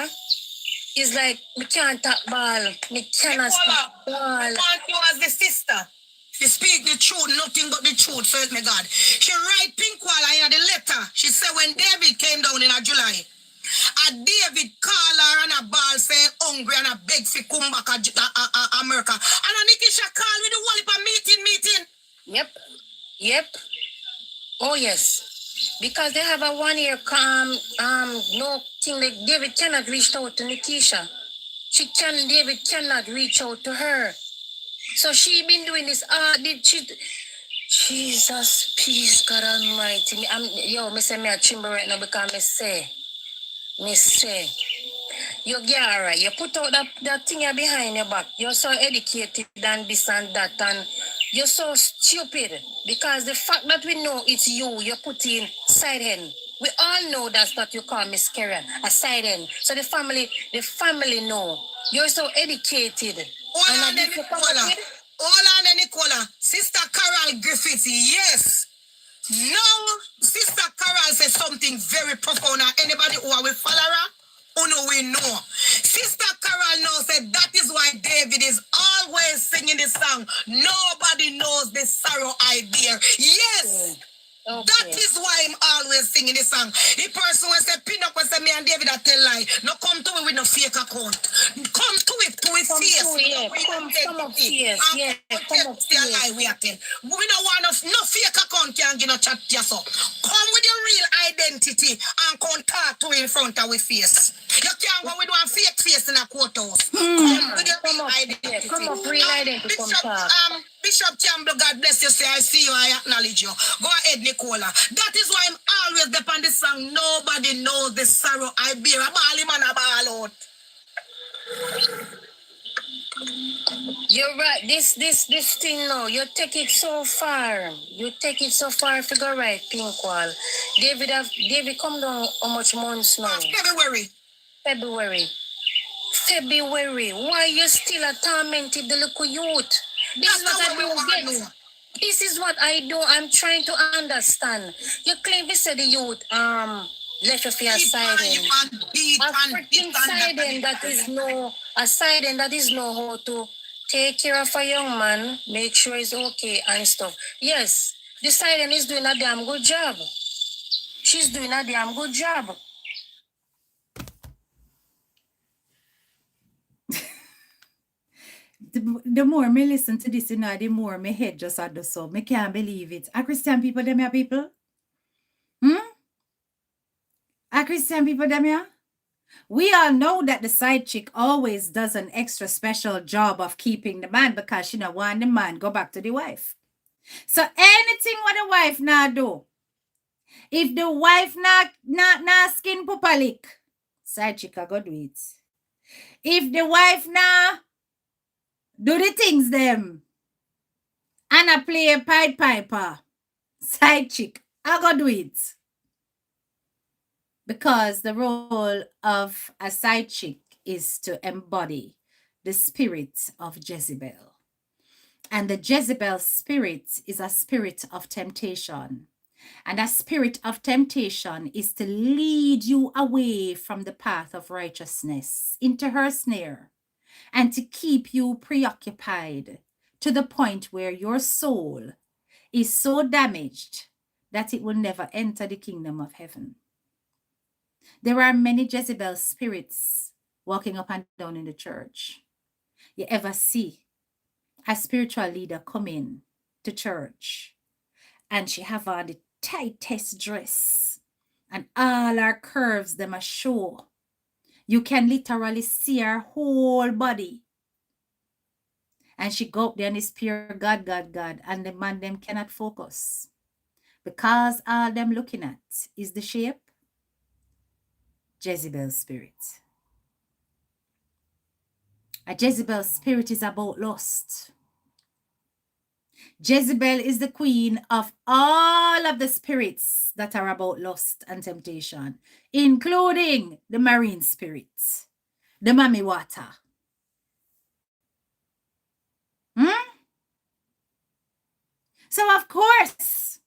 it's like we can't talk ball. We cannot talk ball. I want you as the sister. She speak the truth, nothing but the truth, so help me God. She write Pinkwala in the letter. She said when David came down in July, David called her and a ball saying hungry and a beg for come back America. And a Nikisha called with the whole meeting. Yep. Oh yes. Because they have a 1 year no thing like David cannot reach out to Nikisha. David cannot reach out to her. So she been doing this. Jesus, peace, God Almighty. Me say me a tremble right now because me say, you get right. You put out that thing behind your back. You're so educated and this and that, and you're so stupid because the fact that we know it's you put in side hand. We all know that's what you call Miss Karen, a side hand. So the family know. You're so educated. Hold on, Nicola. Sister Carol Griffith, yes. Now, Sister Carol says something very profound. Anybody who will follow her, we know. Sister Carol knows that is why David is always singing this song. Nobody knows the sorrow I bear. Yes. Okay. That is why I'm always singing this song. The person will say, pin up and say, me and David are tell lie. No come to it with no fake account. Come to it face. Come up face. Yeah, come up face. We don't want no fake account can get no chat just up. Come with your real identity and come talk to in front of we face. You can't go with one fake face in a courthouse. Come with your real identity. Come up real identity. Bishop Campbell, God bless you. Say, I see you, I acknowledge you. Go ahead, Nicola. That is why I'm always there on this song. Nobody knows the sorrow I bear. A ball him and a ball out. You're right. This thing now, you take it so far. If you go right, Pinkwall. David come down how much months now? February. Why you still a tormented the little youth? This is what I do. I'm trying to understand. You claim to say the youth left you for a Beat side on you hen. and beat A and beat freaking and side that. hen that is no, a side hen that is know how to take care of a young man, make sure he's okay and stuff. Yes, the side hen is doing a damn good job. She's doing a damn good job. The more me listen to this, you know, the more my head just had the so. Me can't believe it. Are Christian people them here, people? Are Christian people them here? We all know that the side chick always does an extra special job of keeping the man because she don't want the man go back to the wife. So anything what the wife now do, if the wife not skin pupa lick, side chick a go do it. If the wife now do the things them and I play a Pied Piper, side chick, I go do it. Because the role of a side chick is to embody the spirit of Jezebel. And the Jezebel spirit is a spirit of temptation. And that spirit of temptation is to lead you away from the path of righteousness into her snare and to keep you preoccupied to the point where your soul is so damaged that it will never enter the kingdom of heaven. There are many Jezebel spirits walking up and down in the church. You ever see a spiritual leader come in to church and she have on the tightest dress and all her curves them are show. You can literally see her whole body. And she go up there and it's pure God, God, God. And the man them cannot focus. Because all them looking at is the shape. Jezebel spirit. A Jezebel spirit is about lust. Jezebel is the queen of all of the spirits that are about lust and temptation, including the marine spirits, the mami water. So of course,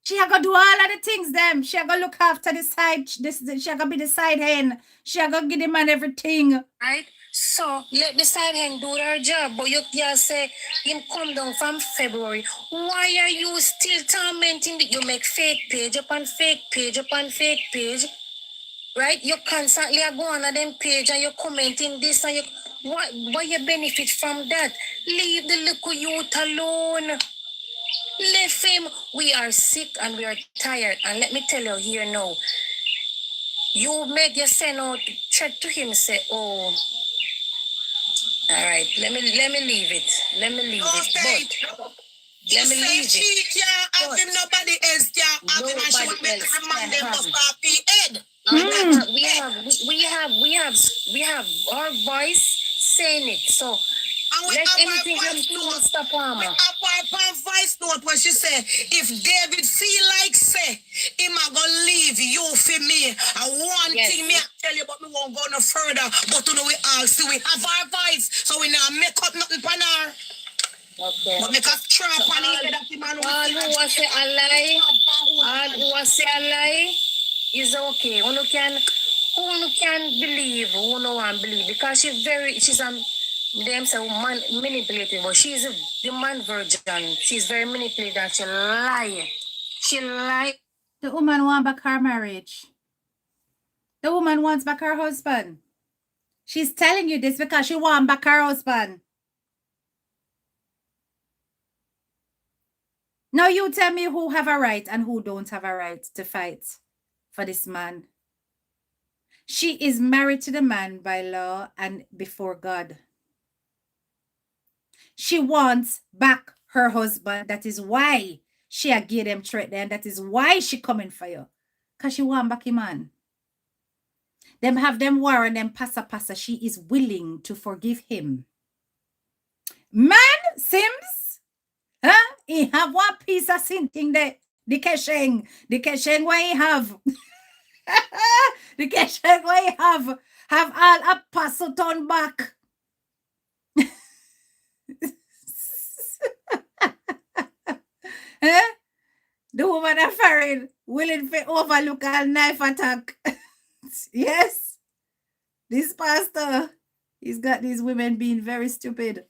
she a go do all of the things them. She a go look after the side, she a go be the side hen. She a go give the man everything. Right? So let the side hand do their job, but you say him come down from February. Why are you still tormenting me? You make fake page upon fake page upon fake page, right? You constantly are going on them page and you're commenting this and you what you benefit from that? Leave the little youth alone. Leave him. We are sick and we are tired. And let me tell you here now, you made your send out chat to him say, oh. All right, let me leave it. Let me leave it. But let me leave She it. can't have him, nobody else can't have him, and she want me to remind them of our head. We have our voice saying it. So And we let have anything our come voice to note. Mr. Palmer. We have our voice note where she said, if David feel like say, him a go leave you for me. And one Yes. thing me I tell you, but me won't go no further. But you know we all see we have our voice, so we now make up nothing pan her. Okay. But make a trap on it that the man All who was say a lie, all who was say a lie is okay. Who can believe, who no one believe, because she's them say manipulative, but she's the man virgin. She's very manipulative and she lie. She lie. The woman want back her marriage. The woman wants back her husband. She's telling you this because she wants back her husband. Now you tell me who have a right and who don't have a right to fight for this man. She is married to the man by law and before God. She wants back her husband. That is why she a give them threat there. And that is why she coming for you. Because she want back him man. Them have them war and them passa. She is willing to forgive him. Man, Sims, huh? He have one piece of thing there. The kesheng what he have. The kesheng what he have all a passo turn back. The The woman are foreign, willing to overlook a knife attack. Yes, this pastor, he's got these women being very stupid.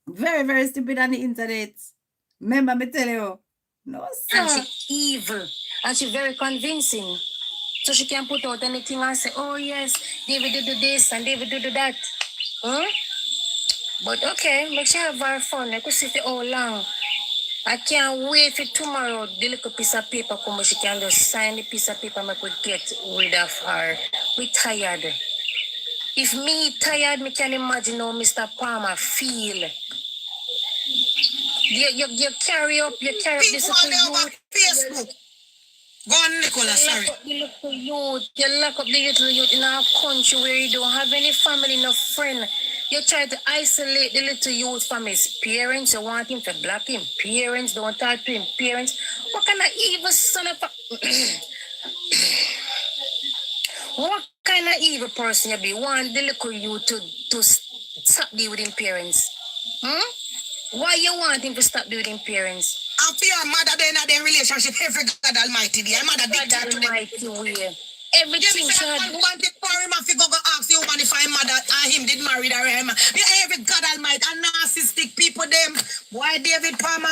Very, very stupid on the internet. Remember me tell you. No, And sir. she evil. And she very convincing. So she can put out anything and say, oh yes, David do this and David do that. Huh? But okay, make sure have her fun. I could see for how long. I can't wait for tomorrow. The little piece of paper come, she can just sign the piece of paper and I could get rid of her. We tired. If me tired, me can imagine how Mr. Palmer feel. You carry up this People little on over youth. Facebook. Go on, Nicola, sorry. Lock up the little youth. You lock up the little youth in our country where you don't have any family, no friend. You try to isolate the little youth from his parents. You want him to block him. Parents don't talk to him. Parents. What kind of evil son of a... What kind of evil person you be? Want the little youth to stop dealing with him parents? Why you want him to stop dealing with him parents? After your mother, they're not in relationship. Every God Almighty, their mother God dictate to them. Almighty way. Yeah, Everything me say that should... one wanted for him if you go ask the woman if I mother and him did marry her. Yeah, every God Almighty and narcissistic people them. Why David Palmer?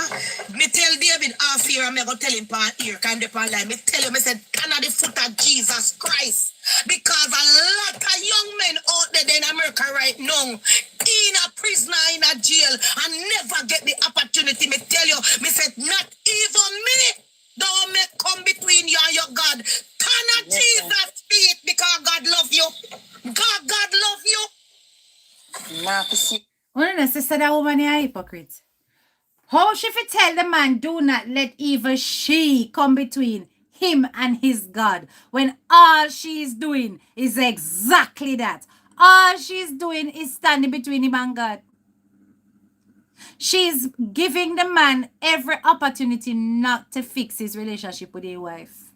Me tell David half here and me go tell him pan here can depend line. Me tell you, me said stand at the foot of Jesus Christ. Because a lot of young men out there in America right now in a prison or in a jail and never get the opportunity. Me tell you, me said not even me. Don't make come between you and your God. Turn at Jesus' feet because God love you. God love you. Nah, to see. One sister, that woman is a hypocrite. How she fit tell the man, do not let even she come between him and his God, when all she is doing is exactly that. All she's doing is standing between him and God. She's giving the man every opportunity not to fix his relationship with his wife.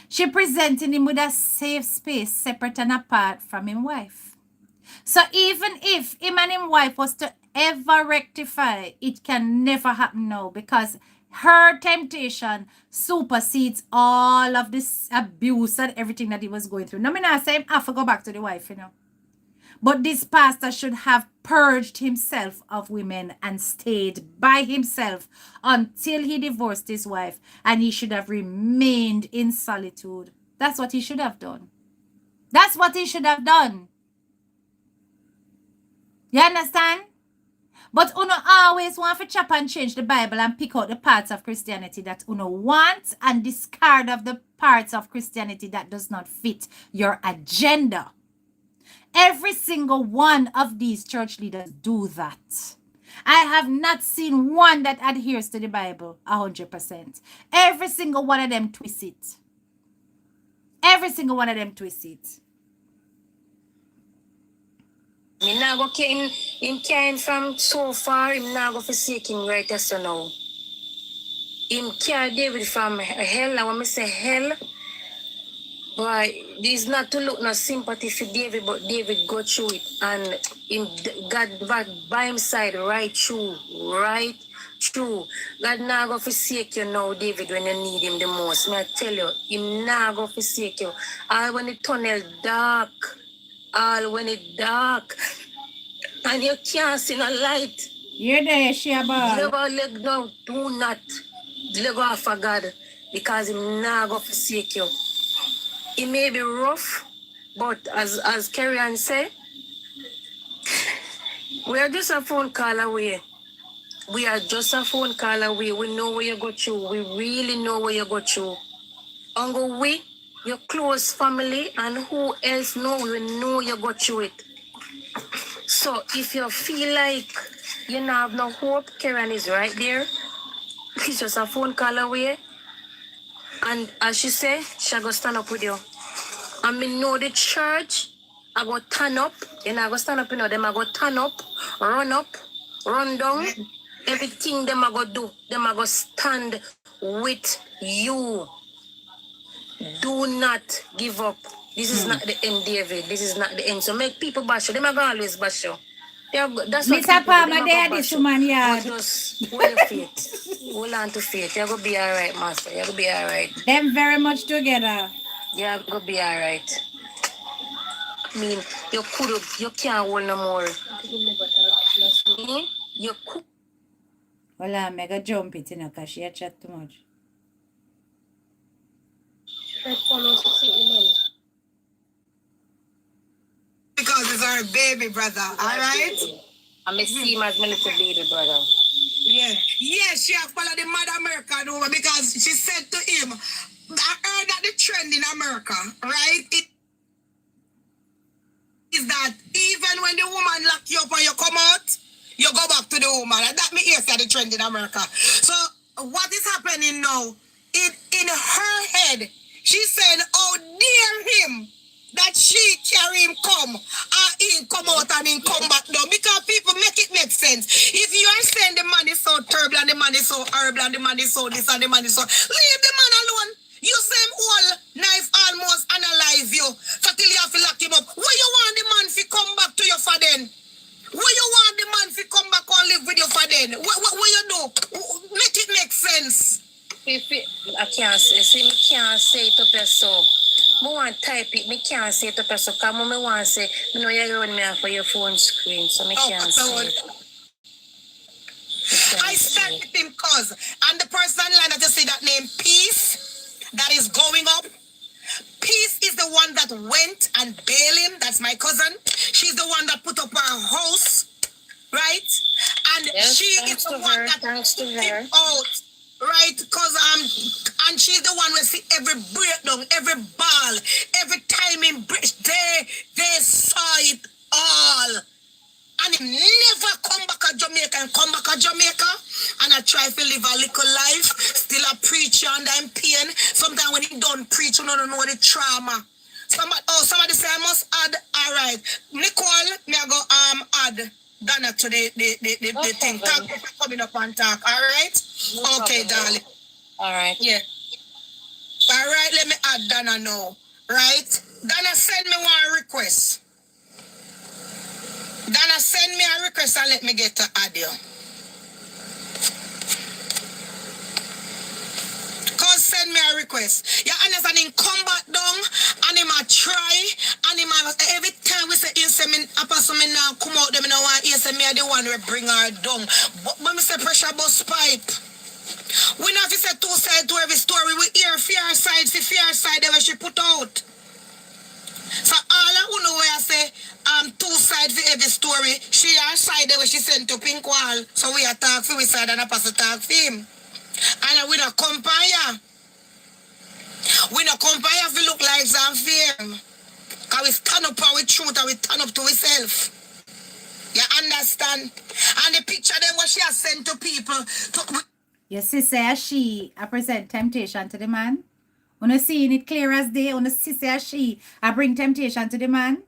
She presenting him with a safe space separate and apart from his wife. So even if him and his wife was to ever rectify, it can never happen now because her temptation supersedes all of this abuse and everything that he was going through. No, me not say him have to go back to the wife, you know. But this pastor should have purged himself of women and stayed by himself until he divorced his wife, and he should have remained in solitude. That's what he should have done. That's what he should have done. You understand? But uno always want to chop and change the Bible and pick out the parts of Christianity that uno want and discard of the parts of Christianity that does not fit your agenda. Every single one of these church leaders do that. I have not seen one that adheres to the Bible 100%. Every single one of them twists it. Every single one of them twists it. Me now go him carrying from so far, him now go forsake him right as so now. Him carry David from hell, and when I say hell, boy, this is not to look no sympathy for David, but David go through it, and him God by his side right through. God now go forsake you now, David, when you need him the most. Me I tell you, him now go forsake you. All when the tunnel dark, all when it dark, and you can't see no light. You're there, Shabba. Never let go, do not let go of God, because him now go forsake you. It may be rough, but as Kerry-Ann say, we are just a phone call away. We are just a phone call away. We know where you go through. We really know where you go through. Uncle, we, your close family, and who else know, we know you go through it. So if you feel like you don't have no hope, Karen is right there. It's just a phone call away. And as she say, she go stand up with you. And me know the church, I go turn up. And I go stand up, you know, them I go turn up, run down. Everything them I go do, them I go stand with you. Do not give up. This is not the end, David. This is not the end. So make people bash you. Them I go always bash you. That's what Mr. people do. Palmer, They're they not are gonna this bash you. woman But yard. just hold your faith. Hold on to faith. You're gonna be alright, master. You're gonna be alright. Them very much together. You're gonna be alright. I mean, you can't hold no more. You could. Well, I'm mega jump it, because she chat too much. Because it's our baby brother, all right? I see him as my little baby brother. Yeah. Yes, she have followed the Mad American over because she said to him, I heard that the trend in America, right? It is that even when the woman lock you up and you come out, you go back to the woman. And that me hear say the trend in America. So what is happening now? In her head, she's saying, oh dear him that she carry him come and he come out and he come back now because people make it make sense. If you are saying the man is so terrible and the man is so horrible and the man is so this and the man is so, leave the man alone. You say him whole knife almost analyze you so till you have to lock him up. Where you want the man to come back to you for then? Where you want the man to come back and live with you for then? What you do? Make it make sense. I can't say, me can't say it up so. I want to type it, me can't say it up so. Because I want to say, you know, you run me off of your phone screen, so me can't say it. I stand with him cause, and the person line that you see that name, Peace, that is going up. Peace is the one that went and bailed him. That's my cousin. She's the one that put up our house, right? And Yes, she thanks is the to one her, that thanks to put her. him out, right? Cause and she's the one who see every breakdown, every ball, every time in they saw it all. And he never come back to Jamaica and come back to Jamaica. And I try to live a little life. Still a preacher and I'm pain. Sometimes when he done preach, you don't know the trauma. Somebody say I must add. All right. Nicole, me I go add Donna to the thing. Thank you for coming up and talk. All right? No okay, problem. darling. All right. Yeah. All right, let me add Donna now. Right? Donna send me one request. Donna, send me a request and let me get to add you. Cause send me a request. You understand? Him come back down and him a try and him a, every time we say he say me apostle me now come out them now want he say me are the one who bring her down. But when me say pressure bus pipe, we not say two sides to every story. We hear fear side there where she put out. So all I know where I say two sides for every story. She her side there where she sent to Pink Wall. So we are talk for we side and apostle talk for him. And we not compare. We not compare if we look like some fear. Cause we stand up for our truth and we stand up to ourselves. You understand? And the picture then what she has sent to people. You see, say she I present temptation to the man. When you seeing it clear as day, when you see say she I bring temptation to the man.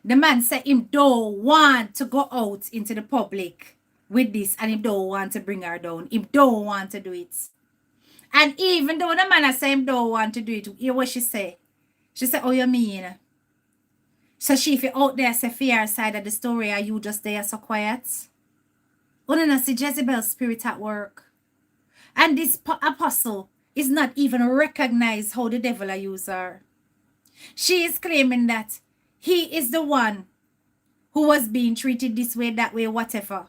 The man say him don't want to go out into the public with this and him don't want to bring her down. Him don't want to do it. And even though the man say him don't want to do it, hear what she say? She say, oh, you mean? So she if you out there say fear side of the story, are you just there so quiet? You don't see Jezebel's spirit at work. And this apostle is not even recognize how the devil use her. She is claiming that he is the one who was being treated this way, that way, whatever.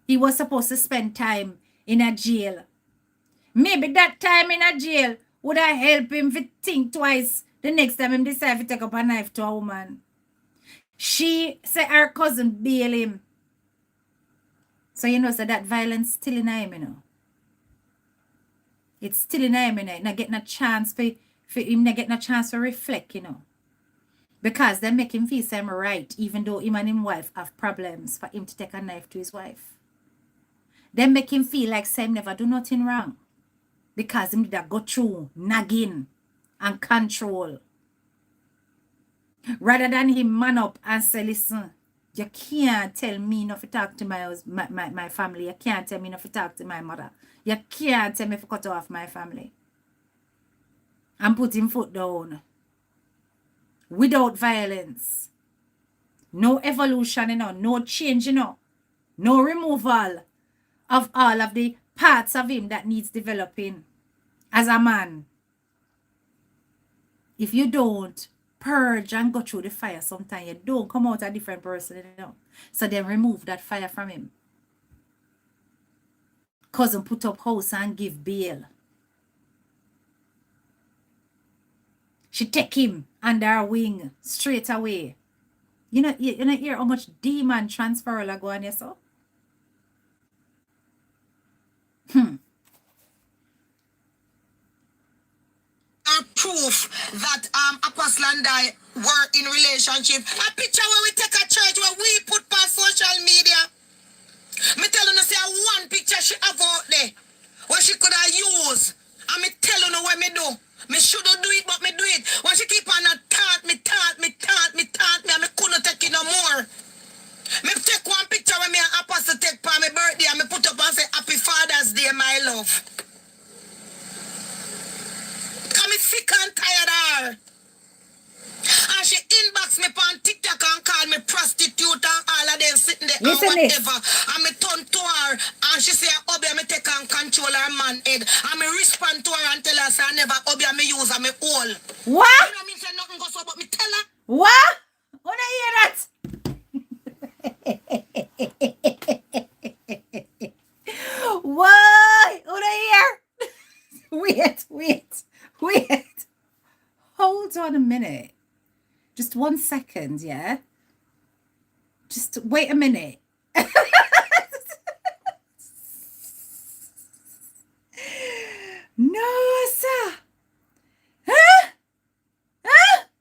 He was supposed to spend time in a jail. Maybe that time in a jail would have helped him to think twice the next time he decide to take up a knife to a woman. She said her cousin bail him. So you know, so that violence still in him, you know. It's still in him, you know. Not getting a chance for him, not getting a chance to reflect, you know. Because they make him feel same right, even though him and his wife have problems for him to take a knife to his wife. They make him feel like same never do nothing wrong. Because him did that go through nagging and control. Rather than him man up and say, listen, you can't tell me not to talk to my family. You can't tell me not to talk to my mother. You can't tell me to cut off my family. And put him foot down. Without violence. No evolution, no change, no removal of all of the parts of him that needs developing as a man. If you don't purge and go through the fire sometimes, you don't come out a different person, So then remove that fire from him. Cousin put up house and give bail. She take him under her wing straight away. You know hear how much demon transfer will go on here, so? Proof that Apostle and I were in relationship. A picture where we take a church where we put on social media. Me tell you, say one picture she have out there where she could have used. And me tell you what me do. Me shouldn't do it, but me do it. When she keep on a taunt me, and me couldn't take it no more. Me take one picture when me and Apostle take for my birthday and me put up and say, Happy Father's Day, my love. Cause me sick and tired of her. And she inbox me on TikTok and call me prostitute and all of them sitting there Listen and this. whatever. And me turn to her and she say, Obi, me take and control her man head. And me respond to her and tell her, say, I never Obi, me use her, me all. What? You know me say nothing goes so, but me tell her. What? Wanna hear that? What? Wanna hear? Wait. Hold on a minute. Just 1 second, yeah? Just wait a minute. No, sir. Huh?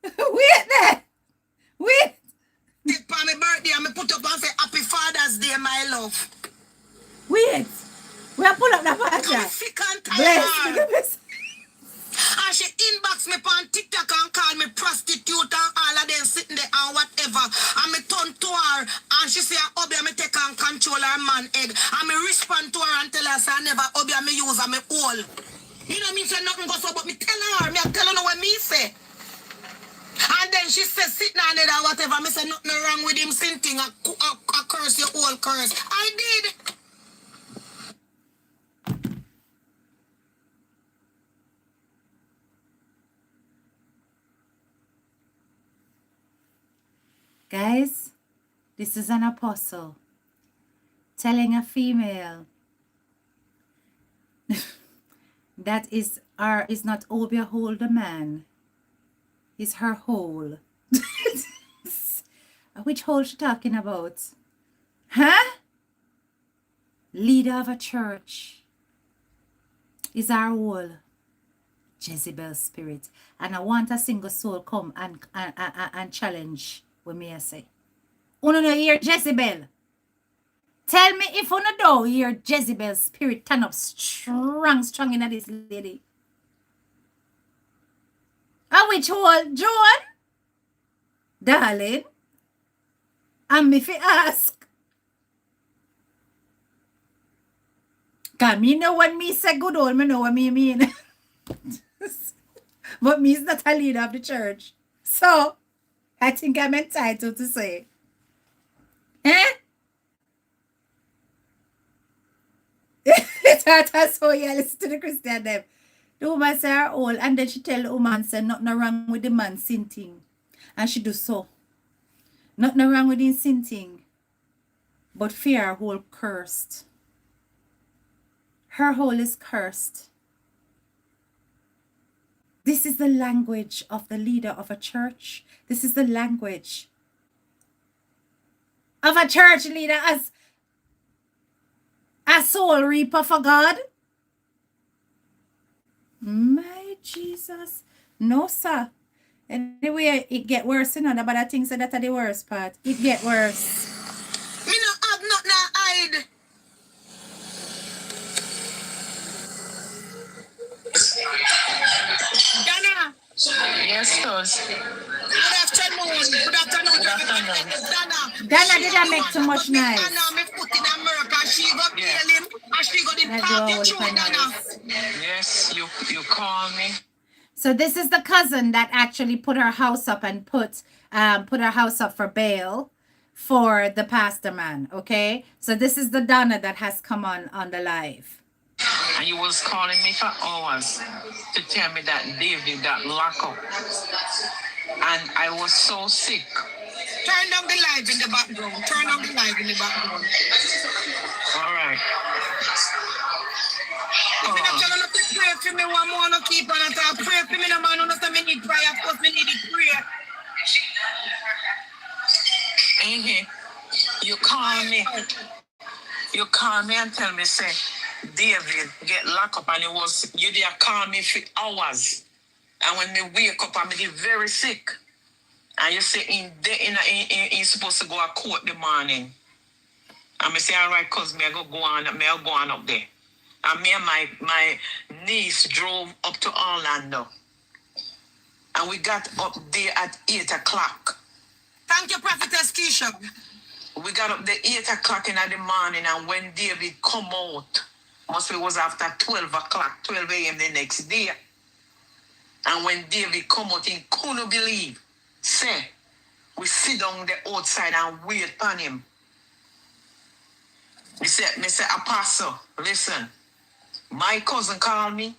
Wait there. Wait. Take for my birthday and me put up and say, Happy Father's Day, my love. Wait. We'll pull up that Cause me picture. sick and tired of her. Bless. And she inbox me on TikTok and call me prostitute and all of them sitting there and whatever. And me turn to her and she say, Obi, me take and control her man head. And me respond to her and tell her, say, I never Obi, me use her, me all. You know me say nothing goes so, but me tell her, me tell her what me say. And then she says, sitting on it or whatever, me say nothing wrong with him sinting, a curse, your whole curse. I did. Guys, this is an apostle telling a female that is not Obi hold the man, is her hole. Which hole she talking about? Huh? Leader of a church is our hole. Jezebel spirit. And I want a single soul come and challenge what me I say. Uno no hear Jezebel. Tell me if uno do hear Jezebel spirit turn up strong in this lady. A which hole, Joan? Darling. And me fi ask. Cause me know when me say good old, me know what me mean. But me is not a leader of the church. So, I think I'm entitled to say. That's how you listen to the Christian them. The woman say her old, and then she tell the woman say nothing wrong with the man sinting. And she do so. Nothing wrong with him sinting. But fear her whole cursed. Her whole is cursed. This is the language of the leader of a church. This is the language of a church leader as a soul reaper for God. My Jesus. No, sir. Anyway, it get worse, but I think so that are the worst part. It get worse. Me no have nothing to hide. Dana. Yes, Toz. Good afternoon. Dana didn't make too much noise. Dana, me put in America. She got bail him and she got the Let's go party with through, the Dana. noise. Yes, you call me. So this is the cousin that actually put her house up and put her house up for bail. for the pastor man. Okay, so this is the Donna that has come on the live. And you was calling me for hours to tell me that David got locked up. And I was so sick. Turn down the live in the background. Turn down the live in the background. All right. If you don't tell them to pray for me, one more no keep on and talk. Pray for me, no man. No, say me need prayer. Of course, me need it prayer. You call me. You call me and tell me, say, David get locked up, and it was you there call me for hours. And when me wake up, I'm very sick. And you say in supposed to go to court the morning. And me say, all right, cause me I go on up there. And me and my niece drove up to Orlando. And we got up there at 8 o'clock. Thank you, Prophetess Keisha. We got up there 8 o'clock in the morning, and when David come out, must be was after 12 o'clock, 12 a.m. the next day. And when David come out, he couldn't believe. Say, we sit down the outside and wait on him. Me say, Apostle, listen, my cousin called me.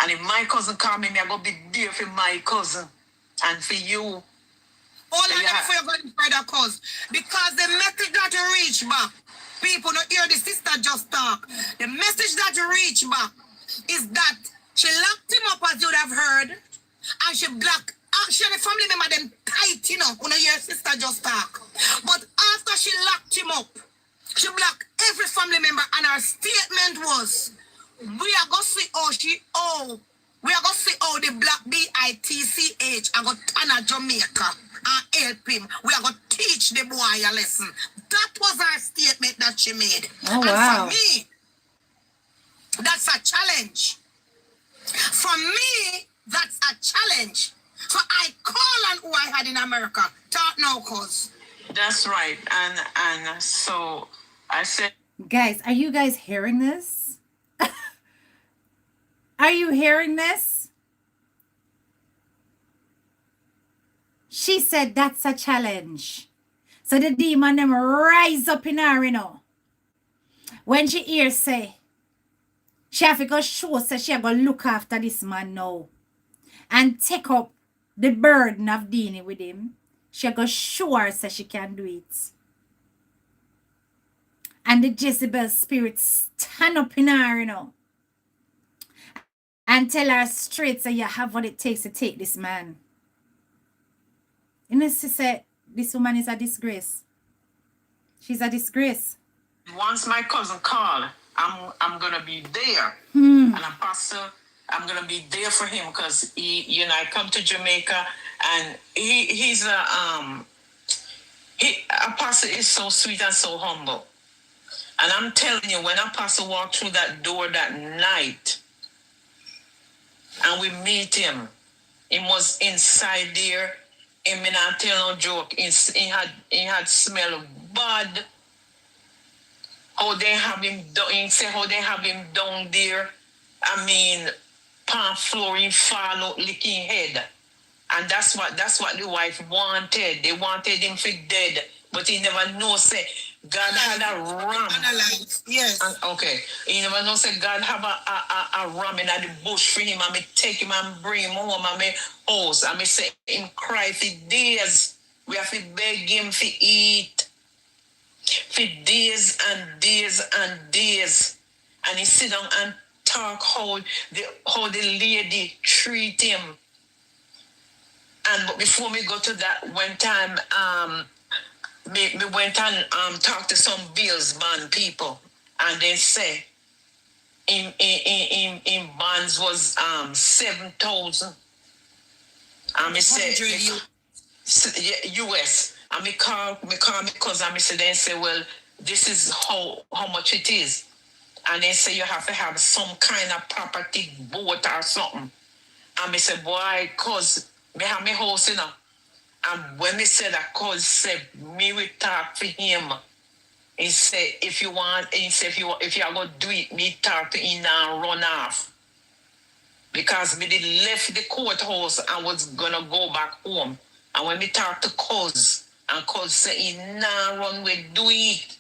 And if my cousin call me, I go be there for my cousin and for you. All of them for your going further cause. Because the message that you reach back, people don't hear the sister just talk. The message that you reach back is that she locked him up, as you'd have heard, and she blocked. She and the family member them tight, you know, when you hear sister just talk. But after she locked him up, she blocked every family member, and her statement was, we are going to see we are going to see how the black BITCH are going to turn a Jamaica and help him. We are going to teach the boy a lesson. That was her statement that she made. Oh, wow. And for me, that's a challenge. For me, that's a challenge. So I call on who I had in America. Talk now, cause. That's right. And so I said, Guys, are you guys hearing this? Are you hearing this? She said that's a challenge. So the demon them rise up in her, you know. When she hears say, she have to go show, say she have to look after this man now. And take up the burden of dealing with him. She have to show her, say she can do it. And the Jezebel spirit stand up in her, you know. And tell her straight, say you have what it takes to take this man. You know, she said, this woman is a disgrace. She's a disgrace. once my cousin called, I'm gonna be there. And Apostle, I'm gonna be there for him because he, I come to Jamaica and he's Apostle is so sweet and so humble. And I'm telling you, when Apostle walked through that door that night and we meet him, he was inside there. He may not tell no joke. He had smell bad. How they have him down, he say how they have him down there. I mean, palm floor, he fall out, licking head. And that's what the wife wanted. They wanted him for dead. But he never know, say, God had a ram. Yes. And, okay. He never know, say, God have a ram in the bush for him. And me take him and bring him home and me house. And me say, him cry for days. We have to beg him to eat. For days and days and days. And he sit down and talk how the lady treat him. And before me go to that, one time, me went and talked to some bills bond people, and they say in bonds was 7,000. And me say US. And me call me cousin and me say they say, well, this is how much it is. And they say you have to have some kind of property boat or something. And me say, boy, cause me have my house, And when me say that, cause say me will talk to him. He say if you want, he say if you are gonna do it, me talk to him and run off. Because me did left the courthouse and was gonna go back home. And when me talk to cuz, And cause say he nah run with do it.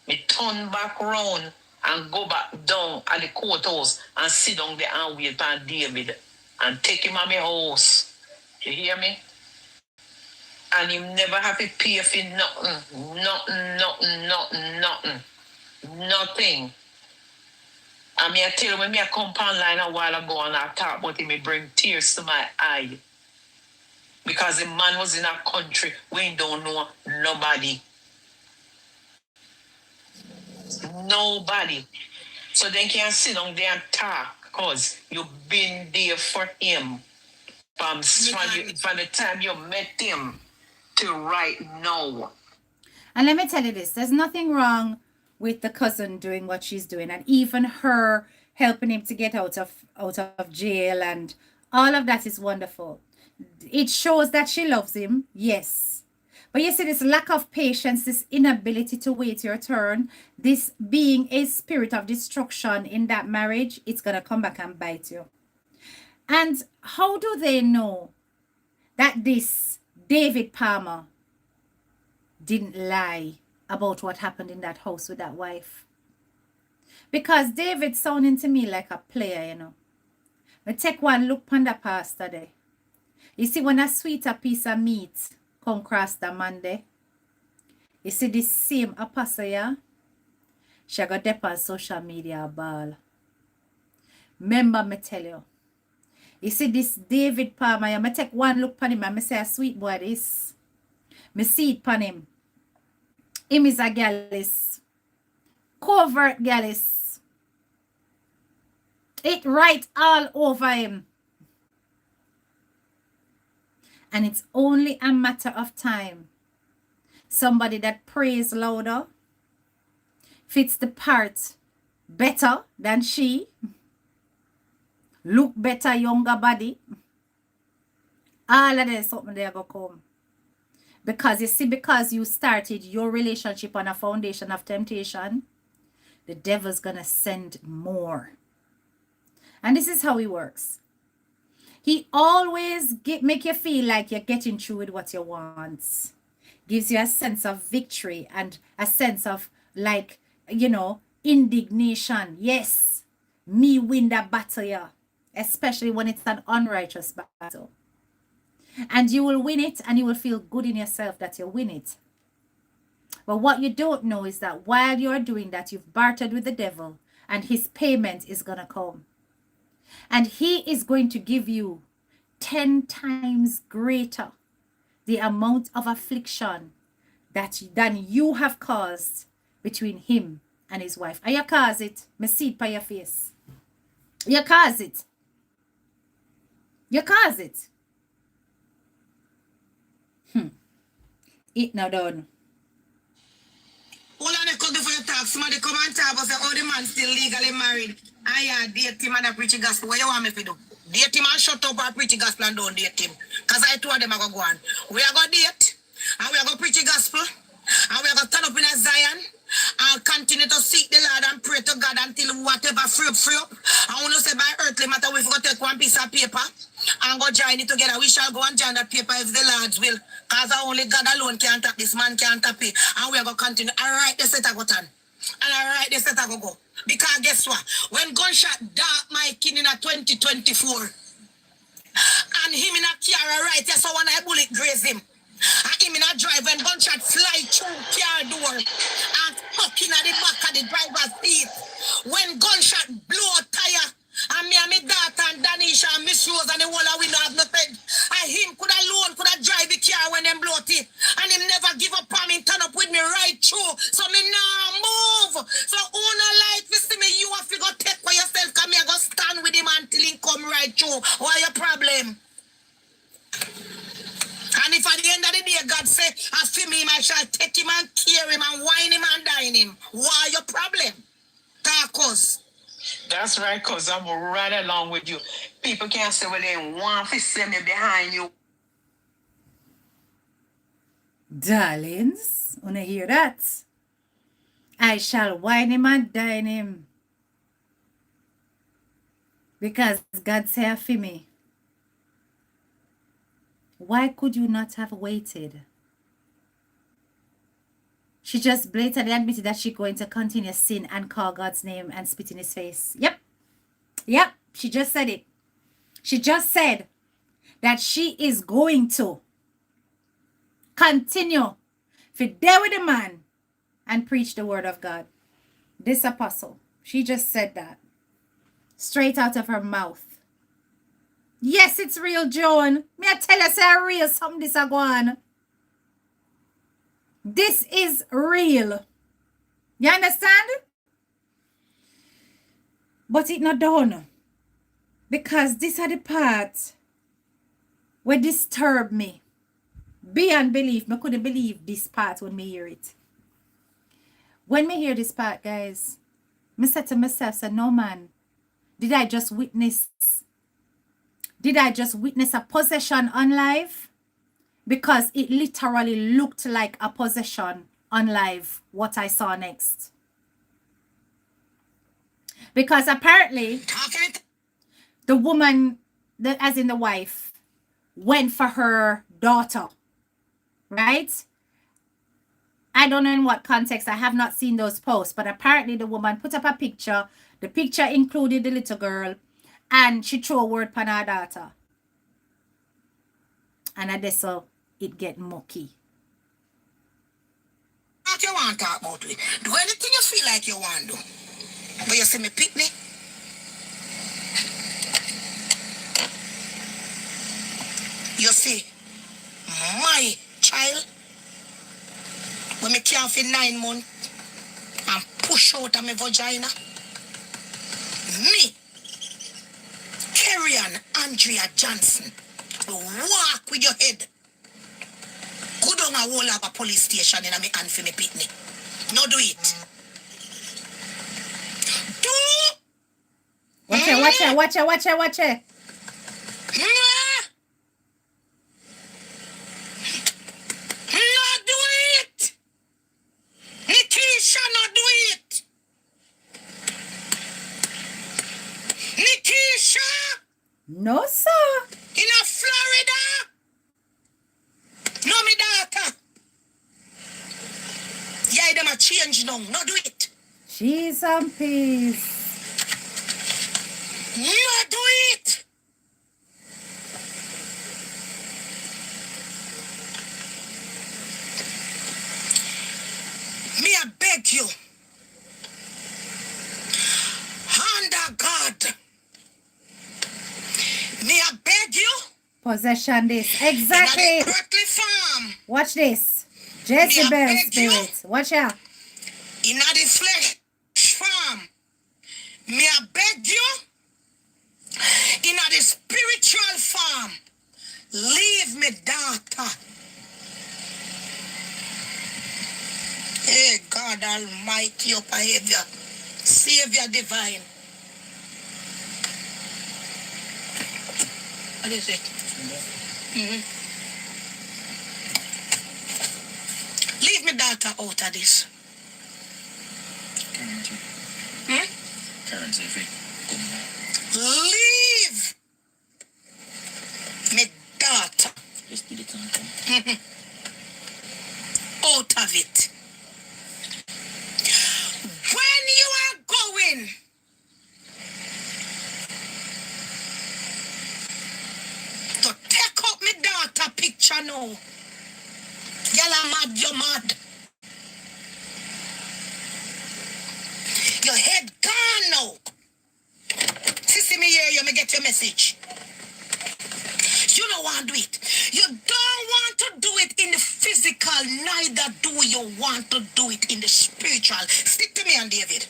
Me turn back round and go back down at the courthouse and sit down there and wait on David and take him at my house. You hear me? And you never have to pay for nothing. I mean, I tell you, when me I come online a while ago and I talk about him, it bring tears to my eye. Because the man was in a country we don't know nobody. Nobody. So they can sit down there and talk because you've been there for him from the time you met him to right now. And let me tell you this, there's nothing wrong with the cousin doing what she's doing, and even her helping him to get out of jail, and all of that is wonderful. It shows that she loves him, yes. But you see, this lack of patience, this inability to wait your turn, this being a spirit of destruction in that marriage, it's going to come back and bite you. And how do they know that this David Palmer didn't lie about what happened in that house with that wife? Because David sounding to me like a player, you know. I take one look on the pastor there. You see, when a sweeter piece of meat come across the man there, you see this same apostle, yeah? She got up on social media ball. Remember me tell you. You see this David Palmer, yeah? I take one look on him and I say, a sweet boy this. Me see it on him. Him is a gallus. Covert gallus. It right all over him. And it's only a matter of time. Somebody that prays louder, fits the part better than she, look better, younger body. All of this something there go come. Because you see, because you started your relationship on a foundation of temptation, the devil's gonna send more. And this is how he works. He always make you feel like you're getting through with what you want. Gives you a sense of victory and a sense of, like, you know, indignation. Yes, me win that battle, yeah. Especially when it's an unrighteous battle. And you will win it and you will feel good in yourself that you win it. But what you don't know is that while you're doing that, you've bartered with the devil and his payment is going to come. And he is going to give you 10 times greater the amount of affliction than you have caused between him and his wife. And you cause it. Me see it by your face. You cause it. You cause it. It now done. Hold on a couple before you talk. Somebody come and talk about say, oh, the man still legally married. And yeah, date him and a preach gospel. What you want me to do? Date him and shut up and preach gospel and don't date him. Because I told them I go on. We are going to date. And we are going to preach gospel. And we are going to turn up in a Zion. And continue to seek the Lord and pray to God until whatever free up. I want to say by earthly matter, we've got to take one piece of paper and go join it together. We shall go and join that paper if the Lord's will. Because only God alone can tap this man can't tap it. And we are going to continue. All right, the set I go turn. And all right, the set I go. Because guess what? When gunshot dark my king in a 2024 and him in a car right, yes, so when I bullet graze him. And him in a drive when gunshot fly through car door and stuck in at the back of the driver's seat. When gunshot blow tire and me and my daughter and Danisha and Miss Rose and the whole of we don't have nothing. And him could alone could have drive the car when them blow it. And him never give up on me, turn up with me right through. So me now move. So who no like to see me, you have to go take for yourself. Come here, go stand with him until he come right through. What your problem? And if at the end of the day, God say, I feel him, I shall take him and carry him and wine him and dine him. Why your problem? Tacos. That's right, cause I'm right along with you. People can't say, well, they want to send me behind you. Darlings, wanna hear that? I shall wine him and dine him. Because God said for me. Why could you not have waited? She just blatantly admitted that she's going to continue sin and call God's name and spit in his face. Yep. Yep. She just said it. She just said that she is going to continue to deal with the man and preach the word of God. This apostle. She just said that. Straight out of her mouth. Yes, it's real, Joan. Me I tell you, say real something this a go on. This is real. You understand? But it not done. Because this are the part where disturb me. Beyond belief. I couldn't believe this part when me hear it. When me hear this part, guys, me said to myself, say, no man, did I just witness a possession on live? Because it literally looked like a possession on live, what I saw next. Because apparently, the woman, as in the wife, went for her daughter, right? I don't know in what context. I have not seen those posts, but apparently the woman put up a picture. The picture included the little girl, and she threw a word upon her daughter. And I saw it get mucky. What you want to talk about it? Do anything you feel like you want to do. But you see me picnic? You see, my child, when me care for 9 months and push out of my vagina, me, Kerrian Andrea Johnson, will walk with your head. Go down a whole of a police station in a me hand for me picnic. No do it. Do. Watch it. No do it. Nikisha, no do it. Nikisha. No, sir. In a Florida. No, me daughter. Yeah, them a change now. No do it. Cheese and peas. No do it. Me I beg you. Under God. Me I beg you. Possession this. In Exactly. the Berkeley farm. Watch this. Me I Jezebel beg you. spirit. Watch out. In the flesh farm. Me I beg you. In the spiritual farm. Leave me daughter. Hey God Almighty, your behavior. Savior divine. What is it? Leave me daughter out of this. Leave me daughter out of it. When you are going to take up me daughter picture now, y'all are mad, you're mad. Your head gone now. See me here, you may get your message. You don't want to do it. You don't want to do it in the physical, neither do you want to do it in the spiritual. Stick to me and David.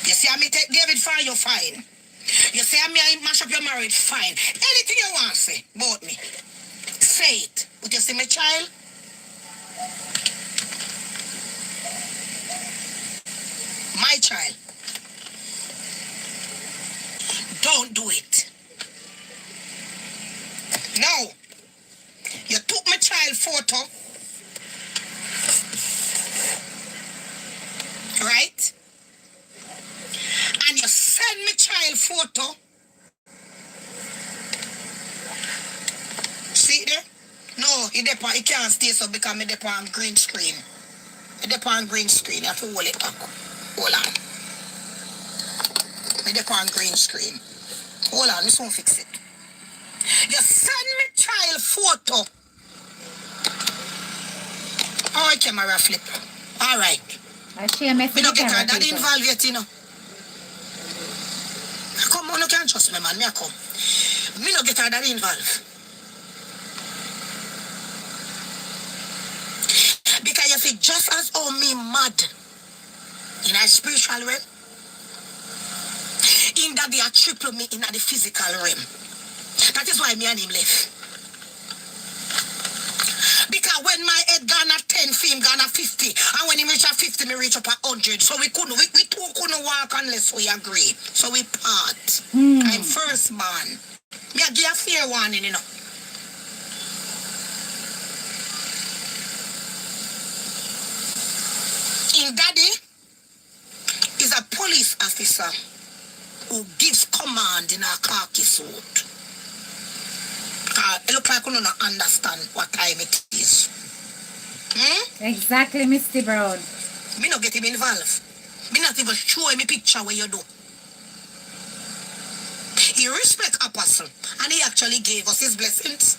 You see how me take David fine, you're fine. You see how me I mash up your marriage, fine. Anything you want to say about me, say it. But you see my child? My child. Don't do it. No. You took my child photo. Right? And you send me child photo. See there? No, he can't stay so because me on green screen. They're on green screen. You have to hold it back. Hold on. They're on green screen. Hold on, this won't fix it. You send me child photo. Oh, camera flip. All right. I share my Me don't get her that people. involved yet, you know. Come on, you can't trust me, man. Me a come. Me don't get her that involved. Because you feel just as how me mad in a spiritual realm, in that they are triple me in the physical realm. That is why me and him left. Because when my head gone at 10, film gone at 50, and when he reach at 50, me reach up at 100. So we two couldn't walk unless we agree. So we part. I'm first man. Me a give a fair warning, you know. In daddy is a police officer who gives command in a khaki suit. It look like you don't understand what time it is. Exactly, Mr. Brown. Me not get him involved. Me not even show him a picture where you do. He respect Apostle and he actually gave us his blessings.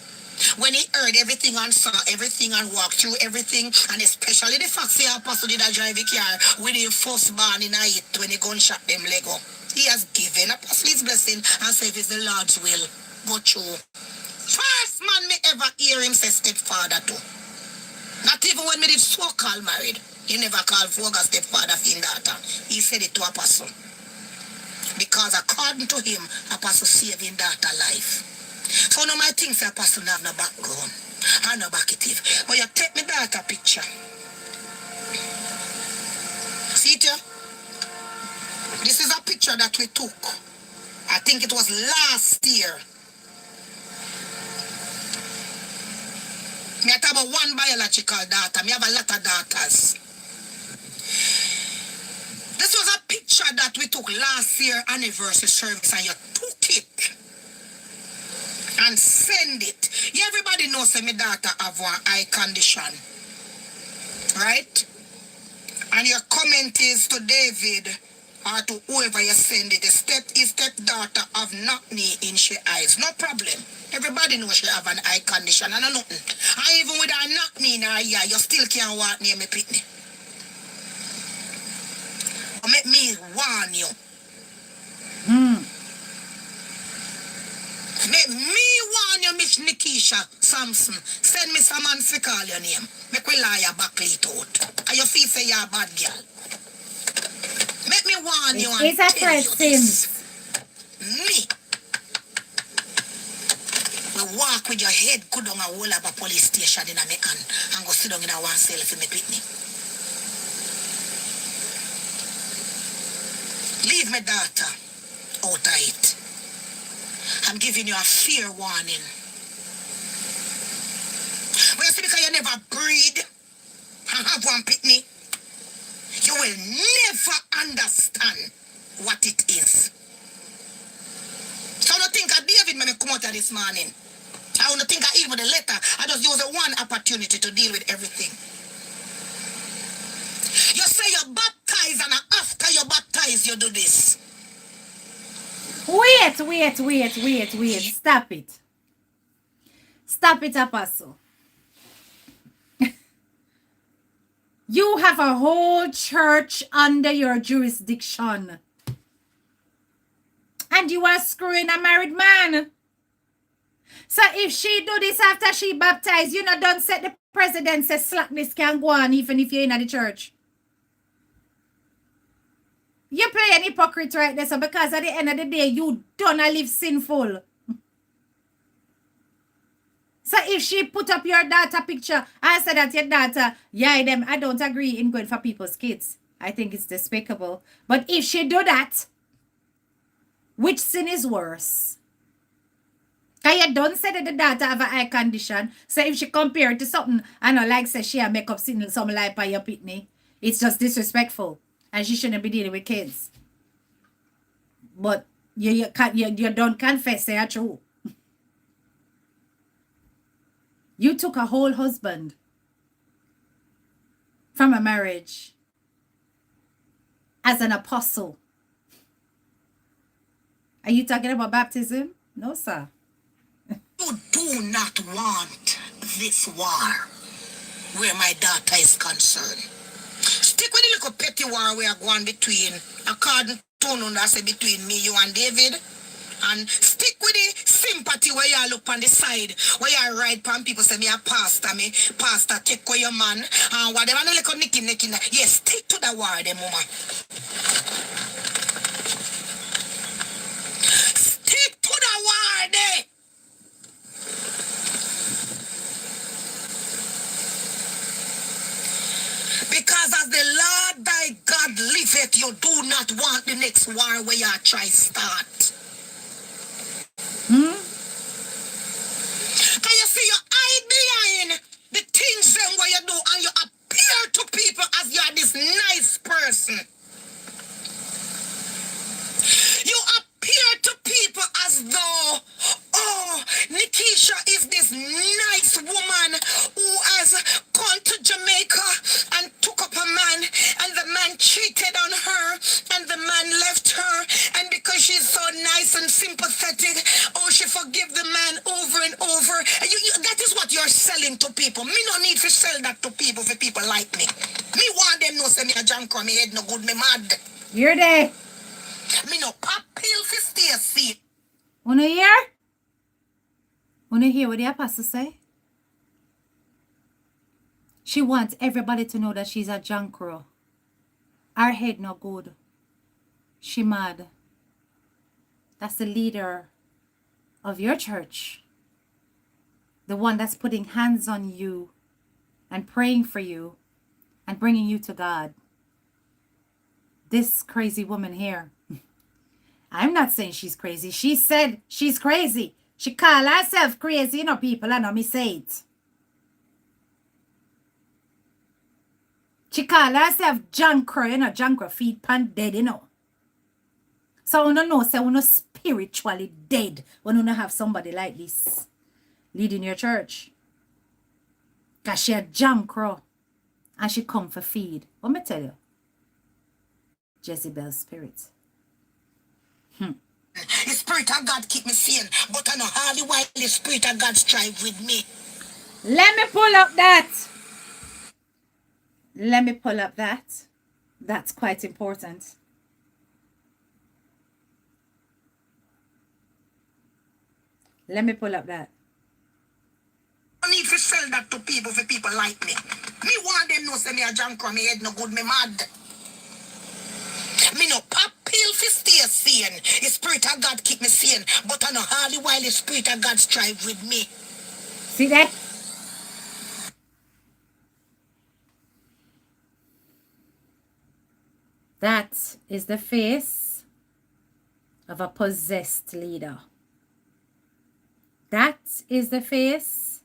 When he heard everything and saw everything and walked through everything, and especially the fact that Apostle did a drive a car with his first born in it when he gunshot them Lego. He has given Apostle his blessing and said if it's the Lord's will, go through. First man me ever hear him say stepfather too. Not even when me did so-called married. He never called Foga stepfather for his daughter. He said it to Apostle. Because according to him, Apostle saved his daughter life. So no my things Apostle have no background and no backative. But you take me daughter picture. See it here? This is a picture that we took. I think it was last year. Me have about one biological daughter. Me have a lot of daughters. This was a picture that we took last year anniversary service and you took it and send it. Yeah, everybody knows that my daughter have one eye condition. Right? And your comment is to David or to whoever you send it. The stepdaughter of knock-knee in she eyes. No problem. Everybody knows she have an eye condition and nothing. And even with her knock-knee in her eye, you still can't walk near me pitney. Make me warn you. Make me warn you, Miss Nikisha Samson. Send me some man to call your name. Make we lie your back late out. And your feet say you're a bad girl. Make me warn you and It's a tell you threat, this. Sims. Me. We walk with your head go down a whole of a police station in a me hand and go sit down in a one self in me pitney. Leave my daughter out of it. I'm giving you a fair warning. Well, you see, because you never breed and have one pitney, you will never understand what it is. So I don't think of David when I come out this morning. I don't think of even the letter. I just use the one opportunity to deal with everything. You say you're baptized and after you're baptized you do this. Wait. Stop it. Stop it, Apostle. You have a whole church under your jurisdiction. And you are screwing a married man. So if she do this after she baptized, you know, don't set the president say slackness can go on even if you're in the church. You play an hypocrite right there, so because at the end of the day, you don't live sinful. So if she put up your daughter picture and said that your daughter, yeah, them, I don't agree in going for people's kids. I think it's despicable. But if she do that, which sin is worse? Because you don't say that the daughter have an eye condition. So if she compare it to something, I know, like say she a make up something like by your pitney, it's just disrespectful. And she shouldn't be dealing with kids. But you don't confess they are true. You took a whole husband from a marriage as an apostle. Are you talking about baptism? No, sir. You do not want this war where my daughter is concerned. Stick with the little petty war we are going between, according to I say between me, you and David. And stick with the sympathy where you look on the side, where you ride pan people say me a pastor, take away your man, and whatever no little nicky. Yes, stick to the war, them woman. Stick to the war, there. Because as the Lord thy God liveth, you do not want the next war where you try start. Can you see your eye behind the things them where you do and you appear to people as you are this nice person? You appear to people as though, oh, Nikisha is this nice woman who has gone to Jamaica and took up a man, and the man cheated on her, and the man left her, and because she's so nice and sympathetic, oh, she forgive the man over and over. And that is what you're selling to people. Me no need to sell that to people for people like me. Me want them no say me a junk or me head no good, me mad. You're there. Me no pop pill for stay seat. Wanna hear? Wanna hear what the apostle say? She wants everybody to know that she's a jankro. Her head no good. She mad. That's the leader of your church. The one that's putting hands on you and praying for you and bringing you to God. This crazy woman here. I'm not saying she's crazy. She said she's crazy. She call herself crazy, you know, people. I know me say it. She call herself Jankro, you know, Jankro feet pan dead, you know. So you know, say you spiritually dead when you have somebody like this leading your church. Because she a Jankro and she come for feed. What me tell you? Jezebel's spirit. The Spirit of God keep me sane, but I know hardly while the Spirit of God strive with me. Let me pull up that. Let me pull up that. That's quite important. Let me pull up that. I need to sell that to people for people like me. Me want them no say me a junk or me head no good, me mad. Me no pop pill for stay sane. The Spirit of God keep me sane, but I know hardly while the Spirit of God strive with me. See that? That is the face of a possessed leader. That is the face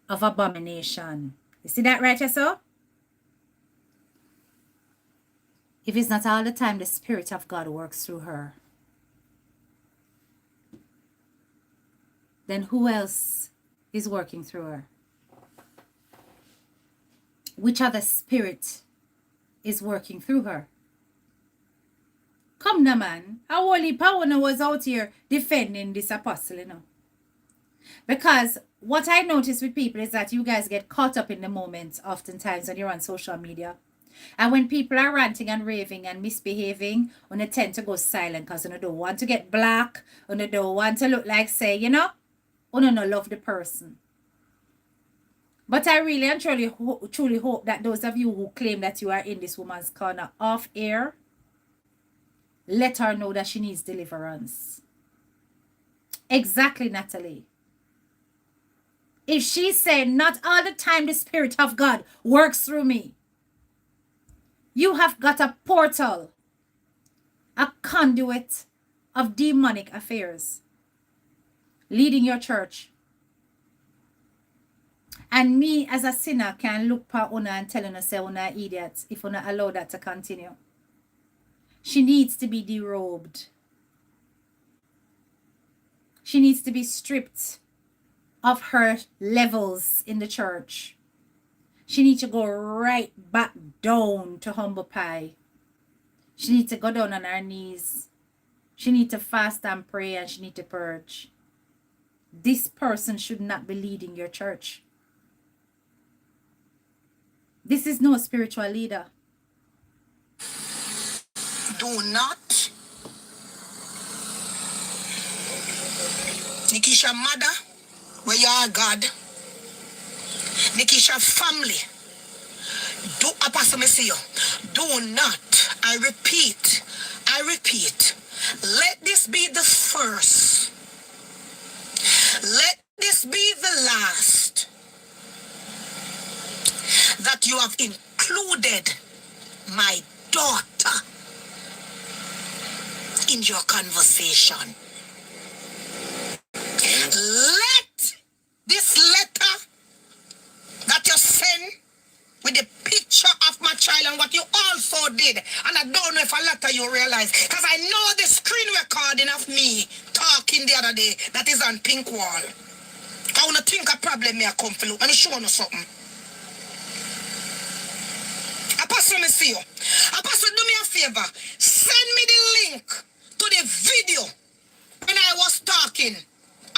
of abomination. You see that right, so? If it's not all the time the Spirit of God works through her, then who else is working through her? Which other spirit is working through her? Come now, man. Our holy power was out here defending this apostle, you know. Because what I notice with people is that you guys get caught up in the moment oftentimes when you're on social media. And when people are ranting and raving and misbehaving, when they tend to go silent because they don't want to get black, when they don't want to look like, say, you know, when they don't love the person. But I really and truly hope that those of you who claim that you are in this woman's corner off air, let her know that she needs deliverance. Exactly, Natalie. If she said, not all the time the Spirit of God works through me, you have got a portal, a conduit of demonic affairs leading your church. And me as a sinner can look pa una and tell una say una idiots if una allow that to continue. She needs to be derobed. She needs to be stripped of her levels in the church. She needs to go right back down to humble pie. She needs to go down on her knees. She needs to fast and pray, and she needs to purge. This person should not be leading your church. This is no spiritual leader. Do not. Nikisha mother, where you are God. Nikisha family. Do Apostle Messiah. Do not. I repeat. Let this be the first. Let this be the last that you have included my daughter in your conversation. Let this letter that you send with the picture of my child and what you also did, and I don't know if a letter you realize, because I know the screen recording of me talking the other day that is on Pink Wall. I want to think a problem may come for look. Let me show you something. Apostle Messiah, Apostle, do me a favor. Send me the link to the video when I was talking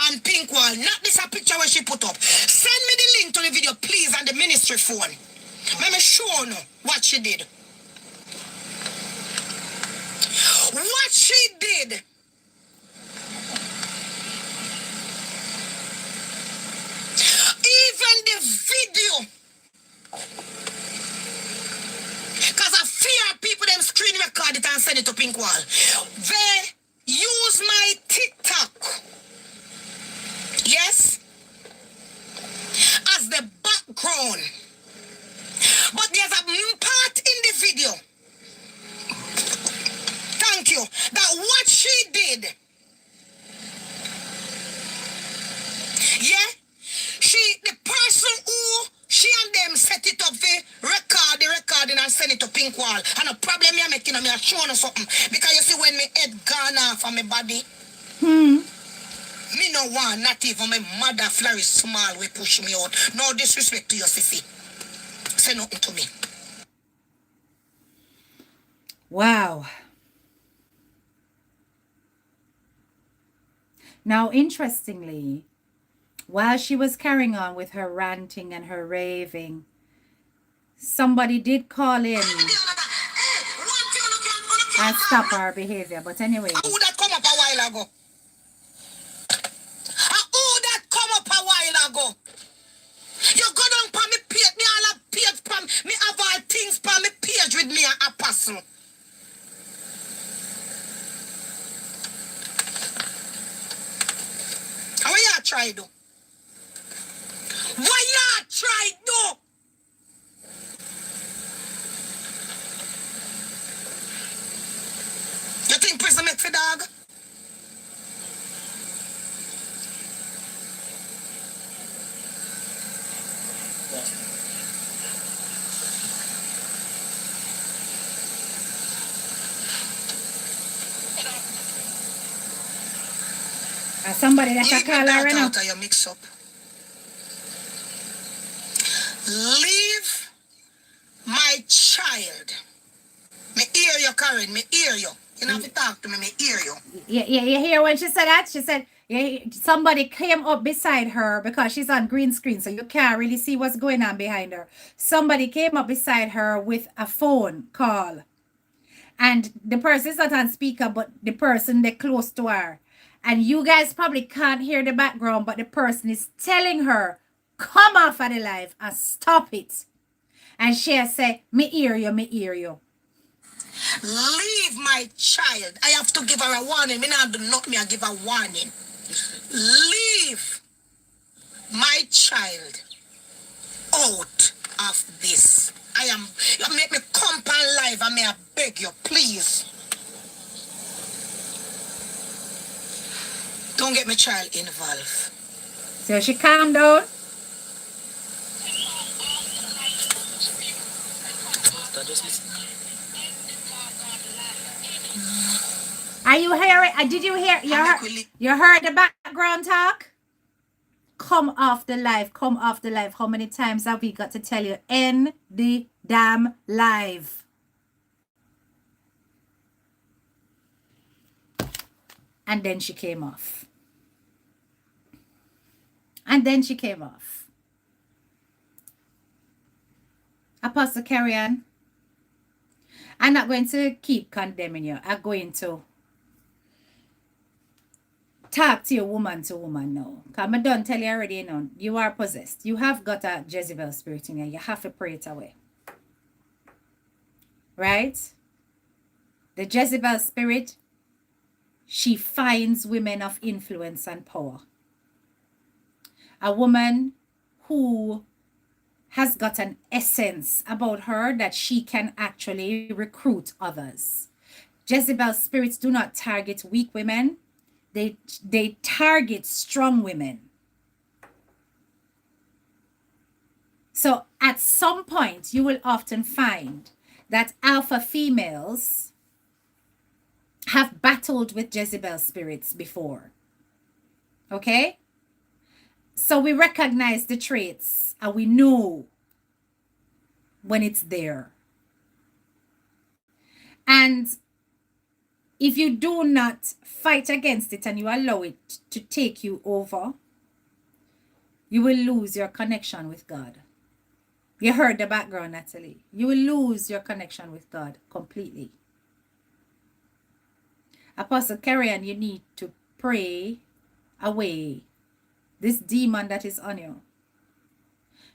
on Pink Wall. Not this a picture where she put up. Send me the link to the video, please, on the ministry phone. Let me show you what she did. What she did. Even the video. Because I fear people them screen record it and send it to Pink Wall. They use my TikTok. Yes? As the background. But there's a part in the video. Thank you. That what she did. Yeah? The person who she and them set it up for record the recording and send it to Pink Wall. And a problem me making me showing you something. Because you see when me head gone off of my body. Me no want, not even my mother Florrie Small will push me out. No disrespect to your sissy. Say nothing to me. Wow. Now, interestingly, while she was carrying on with her ranting and her raving, somebody did call in and stop her behavior. But anyway. Who that come up a while ago? Who that come up a while ago? You go down pa me page, me all a page pa me have all things pa me page with me a apostle. How you try do? Why you try do? You think prison make for dog? Somebody that can Leave call me her that now. out of your mix up. Leave my child. Me hear you, Karen. Me hear you. You don't have to talk to me. Me hear you. You hear when she said that? She said somebody came up beside her because she's on green screen, so you can't really see what's going on behind her. Somebody came up beside her with a phone call. And the person is not on speaker, but the person they're close to her. And you guys probably can't hear the background, but the person is telling her, come off of the live and stop it. And she say, me hear you, me hear you. Leave my child. I have to give her a warning. Me not do not me I give a warning. Leave my child out of this. You make me come on live and may I beg you, please. Don't get my child involved. So she calmed down. Are you hearing? Did you hear? You heard the background talk? come off the live, come off the live. How many times have we got to tell you? End the damn live. And then she came off. And then she came off. Apostle Carrie-Ann, I'm not going to keep condemning you. I'm going to talk to you woman to woman now. Because I don't tell you already, you know, you are possessed. You have got a Jezebel spirit in you. You have to pray it away. Right? The Jezebel spirit, she finds women of influence and power. A woman who has got an essence about her that she can actually recruit others. Jezebel spirits do not target weak women. They target strong women. So at some point, you will often find that alpha females have battled with Jezebel spirits before. Okay? So we recognize the traits and we know when it's there. And if you do not fight against it and you allow it to take you over, you will lose your connection with God. You heard the background, Natalie. You will lose your connection with God completely. Apostle Carrie-Ann, you need to pray away this demon that is on you.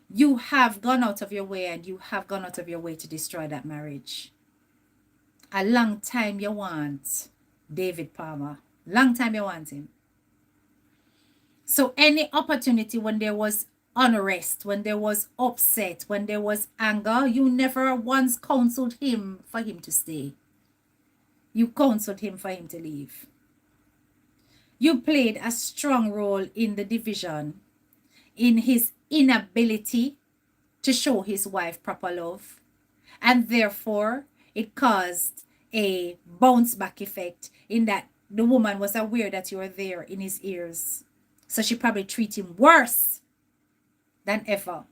You have gone out of your way and you have gone out of your way to destroy that marriage. A long time you want David Palmer. Long time you want him. So any opportunity when there was unrest, when there was upset, when there was anger, you never once counseled him for him to stay. You counseled him for him to leave. You played a strong role in the division, in his inability to show his wife proper love. And therefore, it caused a bounce back effect in that the woman was aware that you were there in his ears. So she probably treated him worse than ever,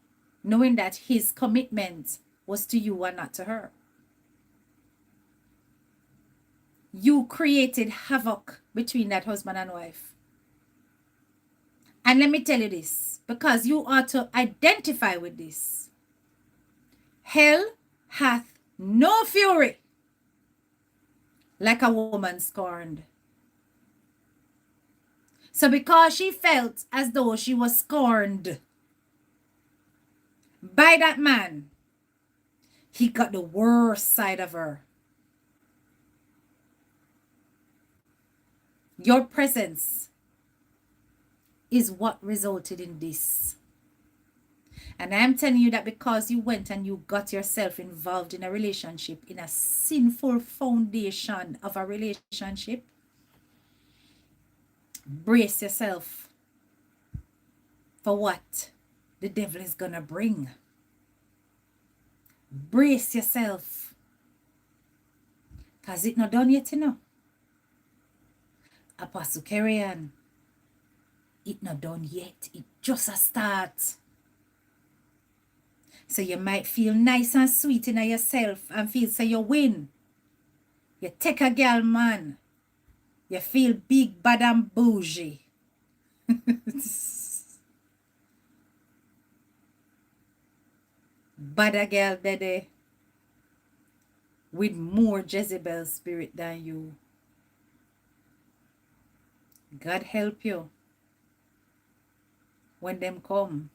knowing that his commitment was to you and not to her. You created havoc between that husband and wife. And let me tell you this, because you ought to identify with this. Hell hath no fury like a woman scorned. So because she felt as though she was scorned by that man, he got the worst side of her. Your presence is what resulted in this. And I'm telling you that because you went and you got yourself involved in a relationship, in a sinful foundation of a relationship, brace yourself for what the devil is gonna bring. Brace yourself. Because it's not done yet, you know. Apostle Carrie-Ann, it not done yet. It just a start. So you might feel nice and sweet in yourself and feel so you win. You take a girl, man. You feel big, bad and bougie. Bad a girl, daddy, with more Jezebel spirit than you. God help you when them come.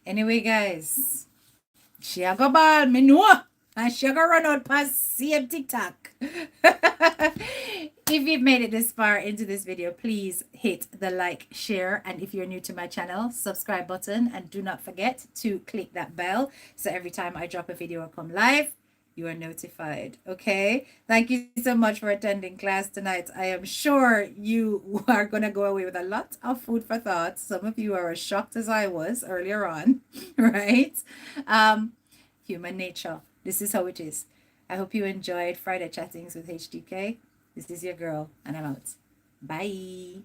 Anyway, guys, she a go ball, me know. And she a go run out past same TikTok. If you've made it this far into this video, please hit the like, share, and if you're new to my channel, subscribe button, and do not forget to click that bell so every time I drop a video or come live, you are notified. Okay, thank you so much for attending class tonight. I am sure you are gonna go away with a lot of food for thought. Some of you are as shocked as I was earlier on, right? Human nature, this is how it is. I hope you enjoyed Friday Chattings with HDK. This is your girl, and I'm out. Bye.